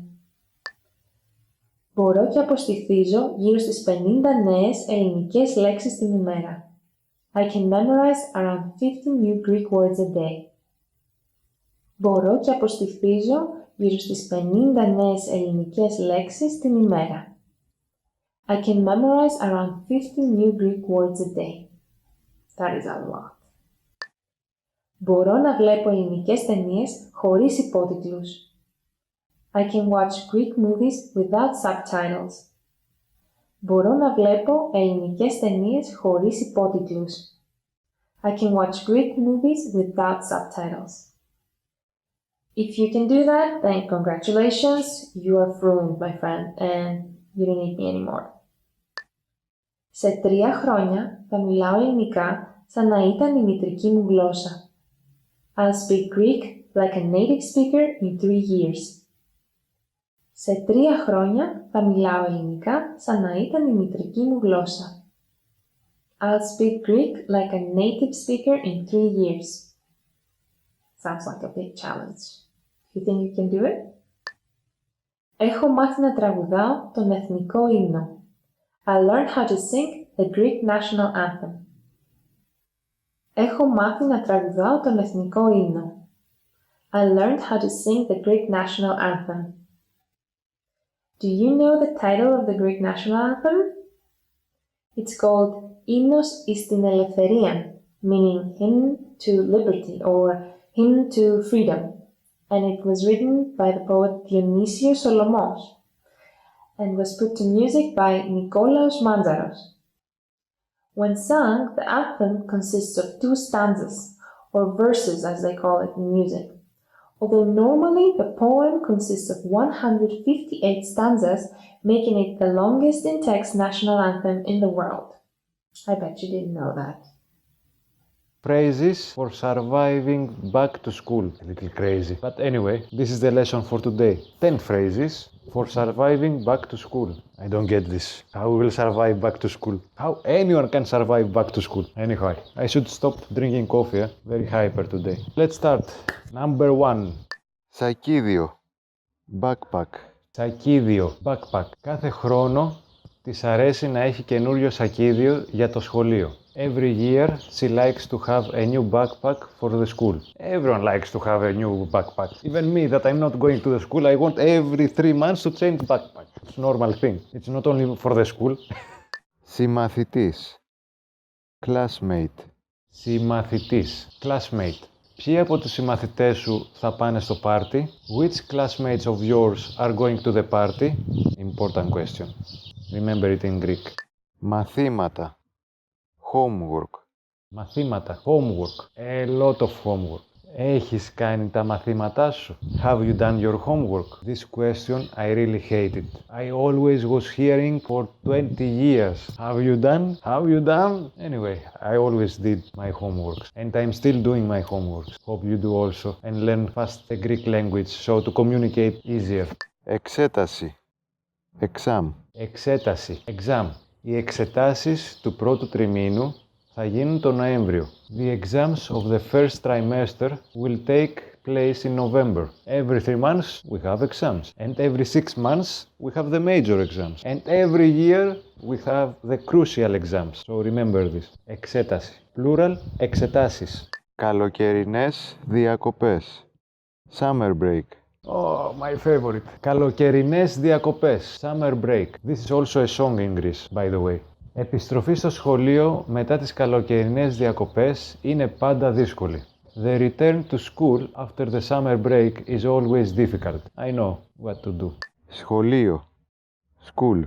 Μπορώ και αποστηθίζω γύρω στις 50 νέες ελληνικές λέξεις την ημέρα. I can memorize around 50 new Greek words a day. Μπορώ και αποστηθίζω γύρω στις 50 νέες ελληνικές λέξεις την ημέρα. I can memorize around 50 new Greek words a day. That is a lot. Μπορώ να βλέπω ελληνικές ταινίες χωρίς υπότιτλους. I can watch Greek movies without subtitles. Μπορώ να βλέπω ελληνικές ταινίες χωρίς υπότιτλους. I can watch Greek movies without subtitles. If you can do that, then congratulations, you are fluent, my friend, and you don't need me anymore. Σε 3 χρόνια θα μιλάω ελληνικά σαν να ήταν η μητρική μου γλώσσα. I'll speak Greek like a native speaker in 3 years. Σε 3 χρόνια θα μιλάω ελληνικά σαν να ήταν η μητρική μου γλώσσα. I'll speak Greek like a native speaker in 3 years. Sounds like a big challenge. You think you can do it? Έχω μάθει να τραγουδάω τον εθνικό ύμνο. I learned how to sing the Greek national anthem. Έχω μάθει να τραγουδάω τον εθνικό ύμνο. I learned how to sing the Greek national anthem. Do you know the title of the Greek national anthem? It's called Hymnos εις την ελευθερίαν, meaning hymn to liberty or hymn to freedom, and it was written by the poet Dionysius Solomos and was put to music by Nikolaos Manzaros. When sung, the anthem consists of 2 stanzas, or verses as they call it in music. Although normally the poem consists of 158 stanzas, making it the longest in-text national anthem in the world. I bet you didn't know that. Phrases for surviving back to school. A little crazy. But anyway, this is the lesson for today. 10 phrases for surviving back to school. I don't get this. How we will survive back to school? How anyone can survive back to school? Anyhow, I should stop drinking coffee. Very hyper today. Let's start. Number 1. Σακίδιο. Backpack. Σακίδιο. Backpack. Κάθε χρόνο της αρέσει να έχει καινούριο σακίδιο για το σχολείο. Every year she likes to have a new backpack for the school. Everyone likes to have a new backpack. Even me, that I'm not going to the school, I want every 3 months to change backpack. It's a normal thing. It's not only for the school. Συμμαθητής. Classmate. Συμμαθητής. Classmate. Ποιοι από τους συμμαθητές σου θα πάνε στο πάρτι? Which classmates of yours are going to the party? Important question. Remember it in Greek. Μαθήματα. Homework. Μαθήματα. Homework. A lot of homework. Έχεις κάνει τα μαθήματά σου? Have you done your homework? This question I really hate it. I always was hearing for 20 years. Have you done? Have you done? Anyway, I always did my homework. And I'm still doing my homework. Hope you do also. And learn fast the Greek language so to communicate easier. Εξέταση. Exam. Εξέταση. Exam. Οι εξετάσεις του πρώτου τριμήνου θα γίνουν τον Νοέμβριο. The exams of the first trimester will take place in November. Every 3 months we have exams. And every 6 months we have the major exams. And every year we have the crucial exams. So remember this. Εξέταση. Plural, εξετάσεις. Καλοκαιρινές διακοπές. Summer break. Oh, my favorite. Καλοκαιρινές διακοπές. Summer break. This is also a song in Greece, by the way. Επιστροφή στο σχολείο μετά τις καλοκαιρινές διακοπές είναι πάντα δύσκολη. The return to school after the summer break is always difficult. I know what to do. Σχολείο. School.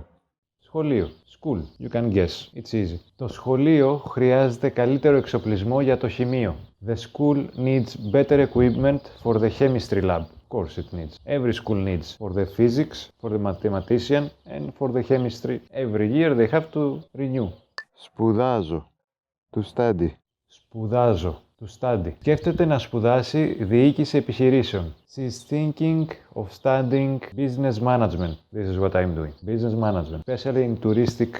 Σχολείο. School. You can guess. It's easy. Το σχολείο χρειάζεται καλύτερο εξοπλισμό για το χημείο. The school needs better equipment for the chemistry lab. course it needs. Every school needs for the physics, for the mathematician and for the chemistry. Every year they have to renew. Σπουδάζω. To study. Σπουδάζω. To study. Σκέφτεται να σπουδάσει διοίκηση επιχειρήσεων. She's thinking of studying business management. This is what I'm doing. Business management. Especially in touristic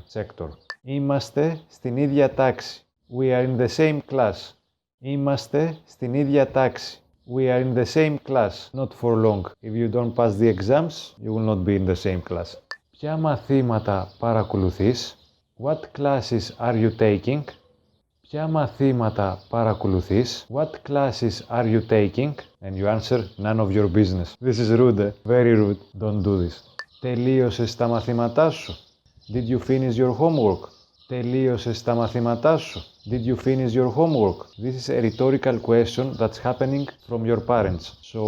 sector. Είμαστε στην ίδια τάξη. We are in the same class. Είμαστε στην ίδια τάξη. We are in the same class. Not for long. If you don't pass the exams, you will not be in the same class. Ποια μαθήματα παρακολουθείς? What classes are you taking? Ποια μαθήματα παρακολουθείς? What classes are you taking? And you answer, none of your business. This is rude, eh? Very rude. Don't do this. Τελείωσες τα μαθήματά σου? Did you finish your homework? Τελείωσες τα μαθήματά σου? Did you finish your homework? This is a rhetorical question that's happening from your parents. So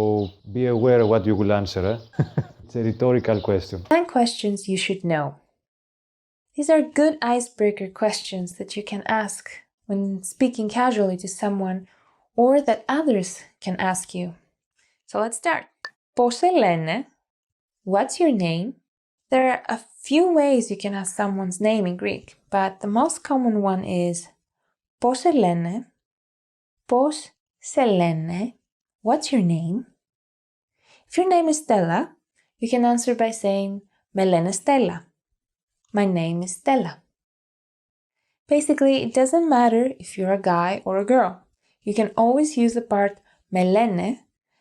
be aware what you will answer, eh? It's a rhetorical question. 10 questions you should know. These are good icebreaker questions that you can ask when speaking casually to someone or that others can ask you. So let's start. Πώς σε λένε? What's your name? There are a few ways you can ask someone's name in Greek, but the most common one is πώς σε λένε? Πώς σε λένε? What's your name? If your name is Stella, you can answer by saying με λένε Stella. My name is Stella. Basically, it doesn't matter if you're a guy or a girl. You can always use the part με λένε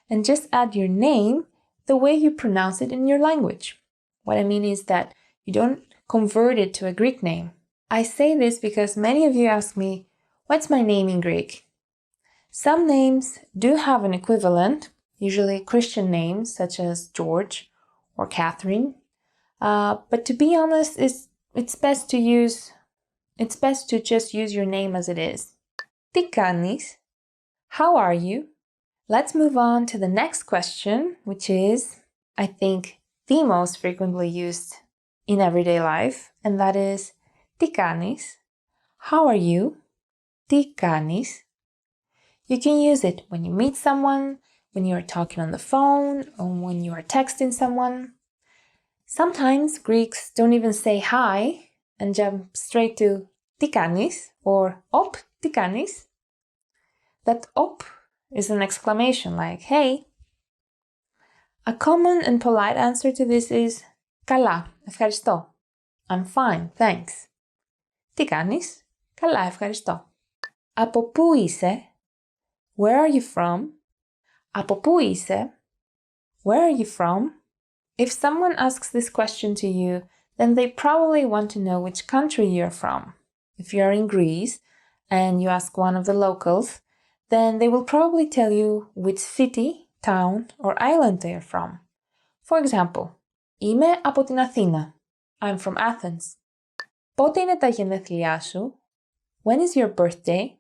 and just add your name the way you pronounce it in your language. What I mean is that you don't convert it to a Greek name. I say this because many of you ask me, what's my name in Greek? Some names do have an equivalent, usually Christian names such as George or Catherine. But to be honest, it's best to just use your name as it is. Τι κάνεις? How are you? Let's move on to the next question, which is, I think, the most frequently used in everyday life, and that is τι κάνεις? How are you? Τι κάνεις? You can use it when you meet someone, when you are talking on the phone, or when you are texting someone. Sometimes Greeks don't even say hi and jump straight to τι κάνεις or op, τι κάνεις? That op is an exclamation like hey. A common and polite answer to this is καλά, ευχαριστώ. I'm fine, thanks. Τι κάνεις? Καλά, ευχαριστώ. Από πού είσαι? Where are you from? Από πού είσαι? Where are you from? If someone asks this question to you, then they probably want to know which country you're from. If you're in Greece and you ask one of the locals, then they will probably tell you which city, town, or island they are from. For example, είμαι από την Αθήνα. I'm from Athens. Πότε είναι τα γενέθλιά σου? When is your birthday?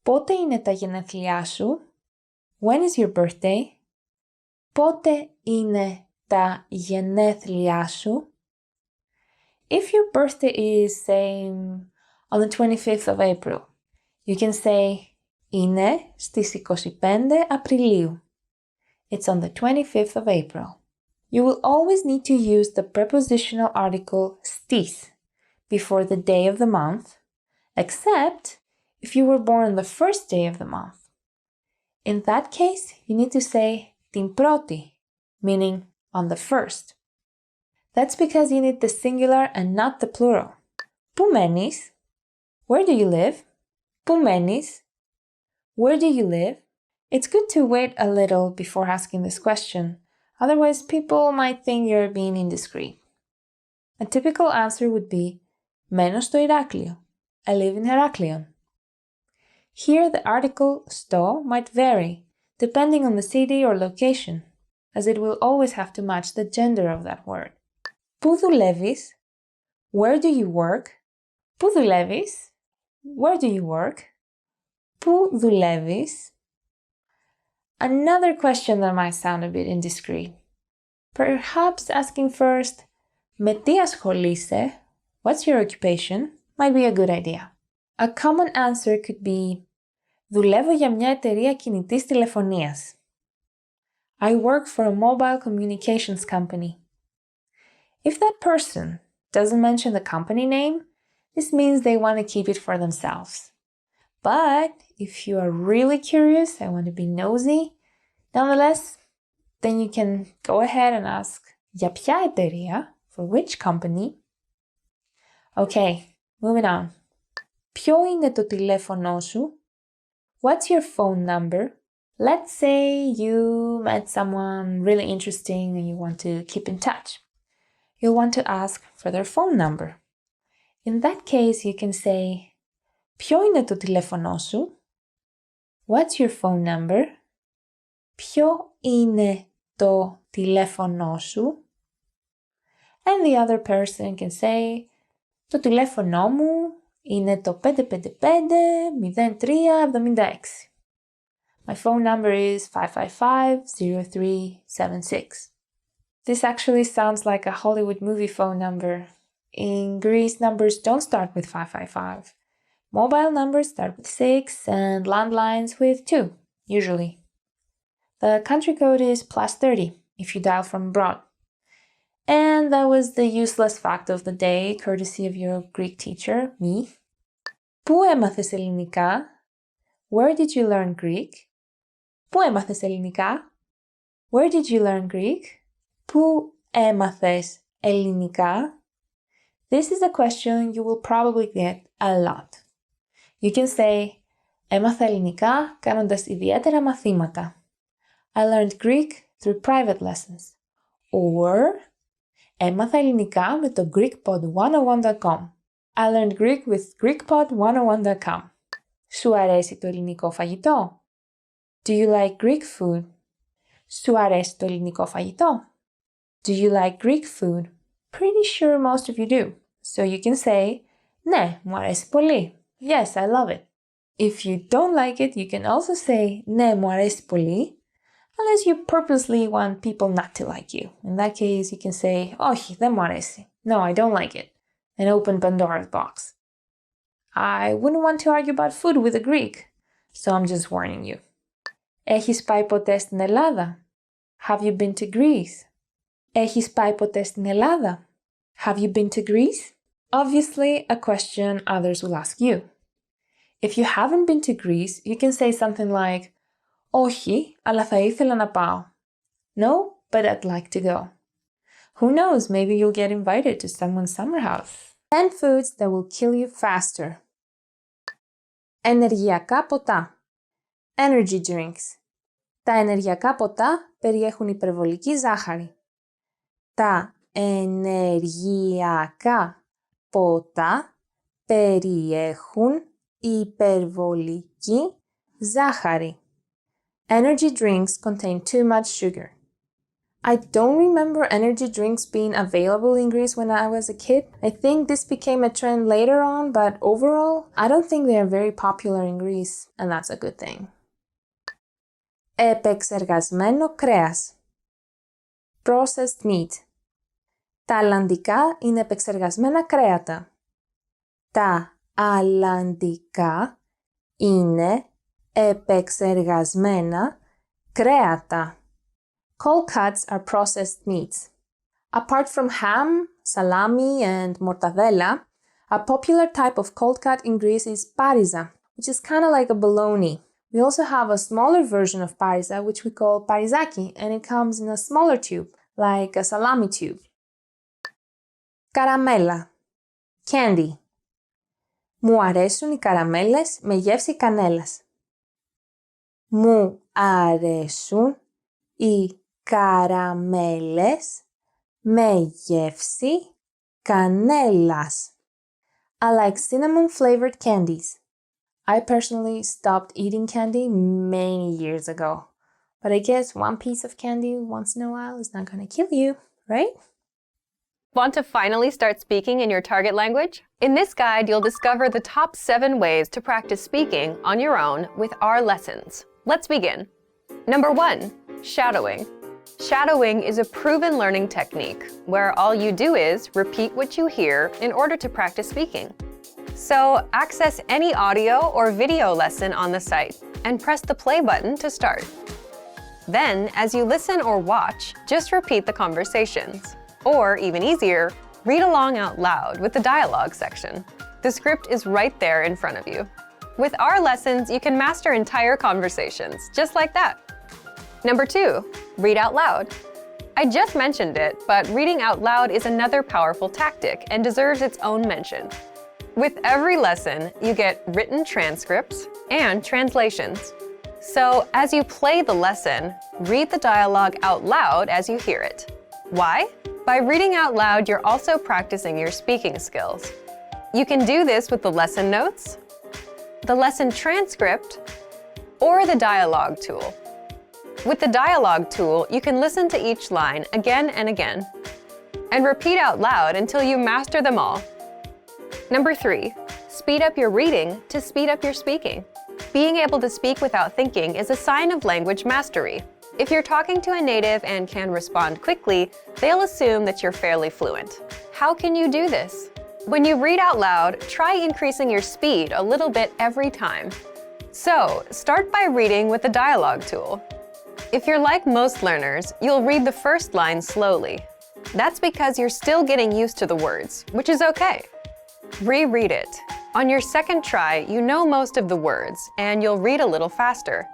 Πότε είναι τα γενέθλιά σου? When is your birthday? Πότε είναι τα γενέθλιά σου? If your birthday is, say, on the 25th of April, you can say είναι στις 25 Απριλίου. It's on the 25th of April. You will always need to use the prepositional article στις before the day of the month, except if you were born on the first day of the month. In that case, you need to say την πρώτη, meaning on the first. That's because you need the singular and not the plural. Πού μένεις? Where do you live? Πού μένεις? Where do you live? It's good to wait a little before asking this question, otherwise people might think you're being indiscreet. A typical answer would be μένω στο Ηράκλειο. I live in Heraklion. Here the article στο might vary, depending on the city or location, as it will always have to match the gender of that word. Πού δουλεύεις? Where do you work? Πού δουλεύεις? Where do you work? Πού δουλεύεις? Another question that might sound a bit indiscreet. Perhaps asking first, με τι ασχολείσαι? What's your occupation? Might be a good idea. A common answer could be, δουλεύω για μια εταιρεία κινητής τηλεφωνίας. I work for a mobile communications company. If that person doesn't mention the company name, this means they want to keep it for themselves. But if you are really curious and want to be nosy, nonetheless, then you can go ahead and ask, για ποια εταιρεία? For which company? Okay, moving on. Ποιο είναι το τηλέφωνό σου? What's your phone number? Let's say you met someone really interesting and you want to keep in touch. You'll want to ask for their phone number. In that case, you can say, ποιο είναι το τηλέφωνό σου? What's your phone number? Ποιο είναι το τηλέφωνό σου? And the other person can say, το τηλέφωνό μου είναι το 555-0376. My phone number is 555-0376. This actually sounds like a Hollywood movie phone number. In Greece, numbers don't start with 555. Mobile numbers start with 6 and landlines with 2, usually. The country code is +30 if you dial from abroad. And that was the useless fact of the day, courtesy of your Greek teacher, me. Πού έμαθες ελληνικά? Where did you learn Greek? Πού έμαθες ελληνικά? Where did you learn Greek? Πού έμαθες ελληνικά? This is a question you will probably get a lot. You can say, έμαθα ελληνικά κάνοντας ιδιαίτερα μαθήματα. I learned Greek through private lessons. Or, έμαθα ελληνικά με το GreekPod101.com. I learned Greek with GreekPod101.com. Σου αρέσει το ελληνικό φαγητό? Do you like Greek food? Σου αρέσει το ελληνικό φαγητό? Do you like Greek food? Pretty sure most of you do. So you can say, ναι, μου αρέσει πολύ. Yes, I love it. If you don't like it, you can also say, ναι, μου αρέσει πολύ, unless you purposely want people not to like you. In that case, you can say, όχι, δεν μου αρέσει. No, I don't like it. And open Pandora's box. I wouldn't want to argue about food with a Greek, so I'm just warning you. Έχεις πάει ποτέ στην Ελλάδα? Have you been to Greece? Έχεις πάει ποτέ στην Ελλάδα? Have you been to Greece? Obviously, a question others will ask you. If you haven't been to Greece, you can say something like, όχι, αλλά θα ήθελα να πάω. No, but I'd like to go. Who knows, maybe you'll get invited to someone's summer house. 10 foods that will kill you faster. Ενεργειακά ποτά. Energy drinks. Τα ενεργειακά ποτά περιέχουν υπερβολική ζάχαρη. Τα ενεργειακά ποτά περιέχουν υπερβολική ζάχαρη. Energy drinks contain too much sugar. I don't remember energy drinks being available in Greece when I was a kid. I think this became a trend later on, but overall, I don't think they are very popular in Greece, and that's a good thing. Επεξεργασμένο κρέας. Processed meat. Τα αλλαντικά είναι επεξεργασμένα κρέατα. Τα αλλαντικά είναι επεξεργασμένα κρέατα. Cold cuts are processed meats. Apart from ham, salami, and mortadella, a popular type of cold cut in Greece is parisa, which is kind of like a bologna. We also have a smaller version of parisa, which we call parizaki, and it comes in a smaller tube, like a salami tube. Καραμέλα. Candy. Μου αρέσουν οι καραμέλες με γεύση κανέλας. Μου αρέσουν οι καραμέλες με γεύση κανέλας. I like cinnamon-flavored candies. I personally stopped eating candy many years ago. But I guess one piece of candy once in a while is not going to kill you, right? Want to finally start speaking in your target language? In this guide, you'll discover the top 7 ways to practice speaking on your own with our lessons. Let's begin. Number 1, shadowing. Shadowing is a proven learning technique where all you do is repeat what you hear in order to practice speaking. So access any audio or video lesson on the site and press the play button to start. Then, as you listen or watch, just repeat the conversations. Or, even easier, read along out loud with the dialogue section. The script is right there in front of you. With our lessons, you can master entire conversations, just like that. Number 2, read out loud. I just mentioned it, but reading out loud is another powerful tactic and deserves its own mention. With every lesson, you get written transcripts and translations. So, as you play the lesson, read the dialogue out loud as you hear it. Why? By reading out loud, you're also practicing your speaking skills. You can do this with the lesson notes, the lesson transcript, or the dialogue tool. With the dialogue tool, you can listen to each line again and again, and repeat out loud until you master them all. Number 3, speed up your reading to speed up your speaking. Being able to speak without thinking is a sign of language mastery. If you're talking to a native and can respond quickly, they'll assume that you're fairly fluent. How can you do this? When you read out loud, try increasing your speed a little bit every time. So, start by reading with the dialogue tool. If you're like most learners, you'll read the first line slowly. That's because you're still getting used to the words, which is okay. Reread it. On your second try, you know most of the words, and you'll read a little faster.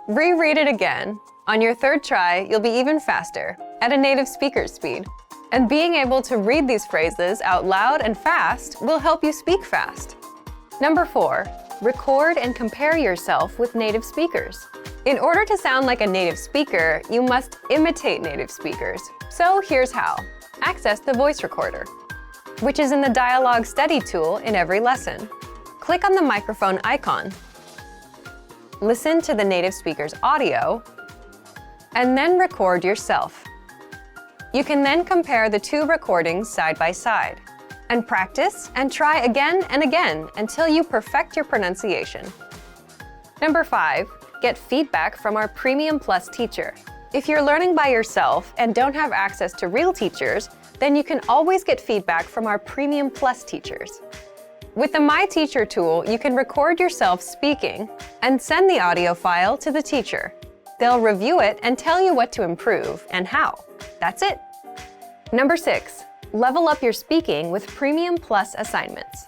Reread it again. On your third try, you'll be even faster, at a native speaker's speed. And being able to read these phrases out loud and fast will help you speak fast. Number 4, record and compare yourself with native speakers. In order to sound like a native speaker, you must imitate native speakers. So here's how. Access the voice recorder, which is in the Dialogue Study tool in every lesson. Click on the microphone icon. Listen to the native speaker's audio, and then record yourself. You can then compare the 2 recordings side by side, and practice and try again and again until you perfect your pronunciation. Number 5, get feedback from our Premium Plus teacher. If you're learning by yourself and don't have access to real teachers, then you can always get feedback from our Premium Plus teachers. With the My Teacher tool, you can record yourself speaking and send the audio file to the teacher. They'll review it and tell you what to improve and how. That's it. Number 6, level up your speaking with Premium Plus assignments.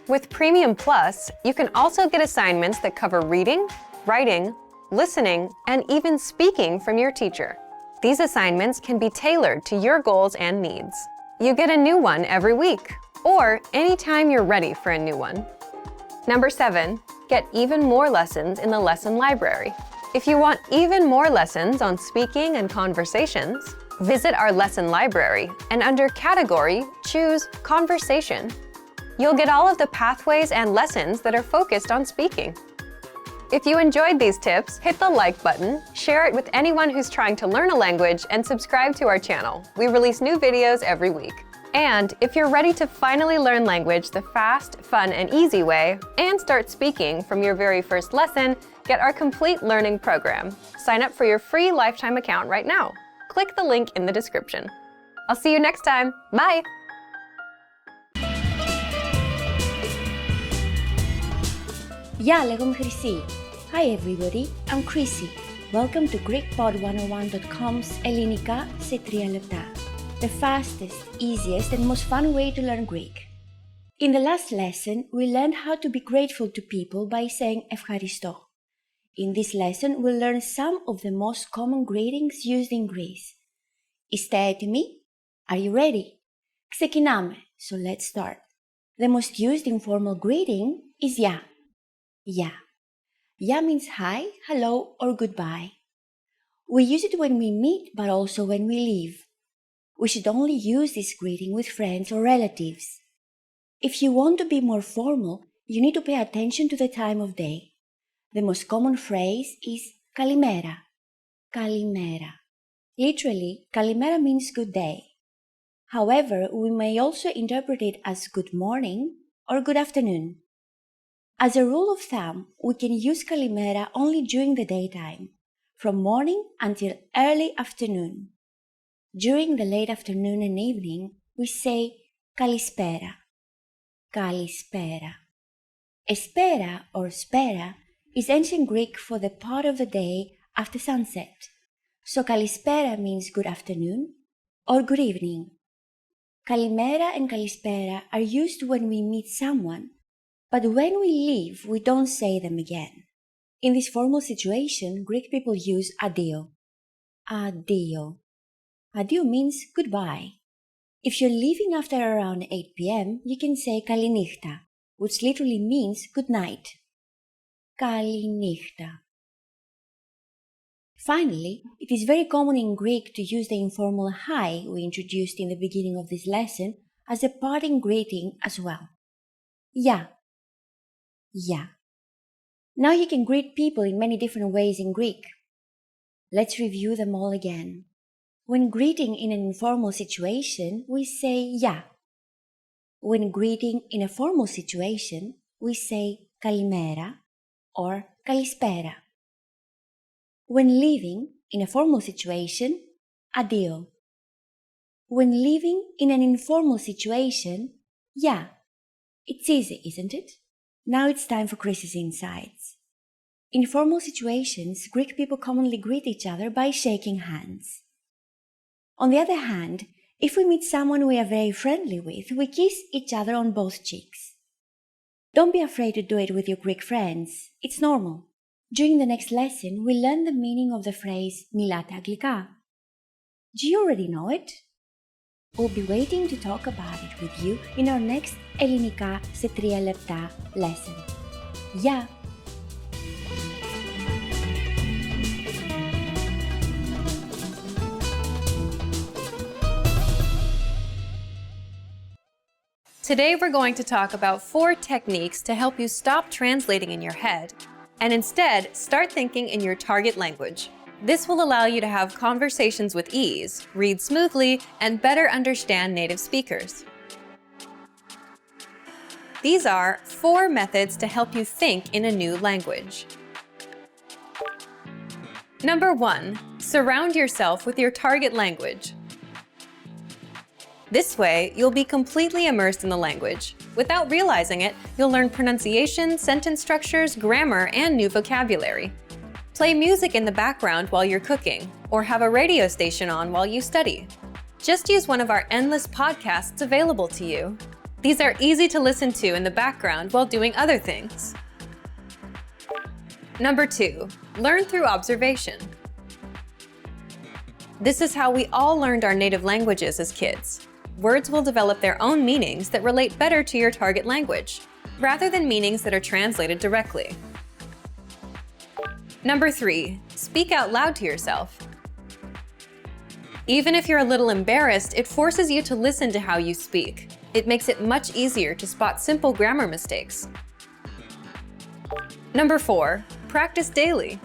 With Premium Plus, you can also get assignments that cover reading, writing, listening, and even speaking from your teacher. These assignments can be tailored to your goals and needs. You get a new one every week, or anytime you're ready for a new one. Number 7, get even more lessons in the lesson library. If you want even more lessons on speaking and conversations, visit our lesson library and under Category, choose Conversation. You'll get all of the pathways and lessons that are focused on speaking. If you enjoyed these tips, hit the like button, share it with anyone who's trying to learn a language, and subscribe to our channel. We release new videos every week. And if you're ready to finally learn language the fast, fun, and easy way, and start speaking from your very first lesson, get our complete learning program. Sign up for your free lifetime account right now. Click the link in the description. I'll see you next time. Bye! Γεια, λέγομαι Χρυσή. Hi everybody, I'm Chrissy. Welcome to GreekPod101.com's ελληνικά σε 3 λεπτά. The fastest, easiest and most fun way to learn Greek. In the last lesson, we learned how to be grateful to people by saying ευχαριστώ. In this lesson, we'll learn some of the most common greetings used in Greece. Είστε έτοιμοι? Are you ready? Ξεκινάμε, so let's start. The most used informal greeting is γεια. Ya. Ya means hi, hello, or goodbye. We use it when we meet, but also when we leave. We should only use this greeting with friends or relatives. If you want to be more formal, you need to pay attention to the time of day. The most common phrase is kalimera. Kalimera. Literally, kalimera means good day. However, we may also interpret it as good morning or good afternoon. As a rule of thumb, we can use kalimera only during the daytime, from morning until early afternoon. During the late afternoon and evening, we say kalispera. Kalispera. Espera or spera is ancient Greek for the part of the day after sunset. So kalispera means good afternoon or good evening. Kalimera and kalispera are used when we meet someone, but when we leave, we don't say them again. In this formal situation, Greek people use adio. Adio. Adio means goodbye. If you're leaving after around 8 p.m., you can say kalinichta, which literally means good night. Kalinichta. Finally, it is very common in Greek to use the informal hi we introduced in the beginning of this lesson as a parting greeting as well. Ya. Ya. Now you can greet people in many different ways in Greek. Let's review them all again. When greeting in an informal situation, we say ya. When greeting in a formal situation, we say kalimera or kalispera. When leaving in a formal situation, adio. When leaving in an informal situation, ya. It's easy, isn't it? Now it's time for Chris's insights. In formal situations, Greek people commonly greet each other by shaking hands. On the other hand, if we meet someone we are very friendly with, we kiss each other on both cheeks. Don't be afraid to do it with your Greek friends. It's normal. During the next lesson, we'll learn the meaning of the phrase «Μιλάτε αγγλικά». Do you already know it? We'll be waiting to talk about it with you in our next Ελληνικά σε 3 λεπτά lesson. Γεια! Today we're going to talk about 4 techniques to help you stop translating in your head and instead start thinking in your target language. This will allow you to have conversations with ease, read smoothly, and better understand native speakers. These are 4 methods to help you think in a new language. Number 1, surround yourself with your target language. This way, you'll be completely immersed in the language. Without realizing it, you'll learn pronunciation, sentence structures, grammar, and new vocabulary. Play music in the background while you're cooking, or have a radio station on while you study. Just use one of our endless podcasts available to you. These are easy to listen to in the background while doing other things. Number 2, learn through observation. This is how we all learned our native languages as kids. Words will develop their own meanings that relate better to your target language, rather than meanings that are translated directly. Number 3, speak out loud to yourself. Even if you're a little embarrassed, it forces you to listen to how you speak. It makes it much easier to spot simple grammar mistakes. Number 4, practice daily.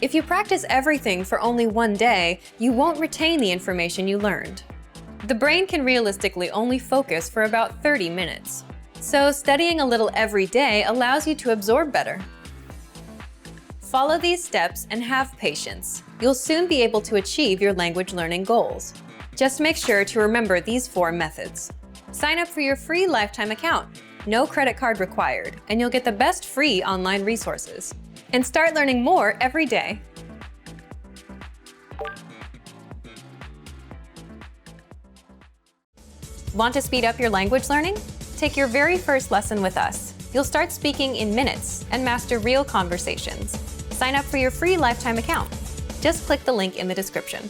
If you practice everything for only one day, you won't retain the information you learned. The brain can realistically only focus for about 30 minutes. So studying a little every day allows you to absorb better. Follow these steps and have patience. You'll soon be able to achieve your language learning goals. Just make sure to remember these 4 methods. Sign up for your free lifetime account. No credit card required, and you'll get the best free online resources. And start learning more every day. Want to speed up your language learning? Take your very first lesson with us. You'll start speaking in minutes and master real conversations. Sign up for your free lifetime account. Just click the link in the description.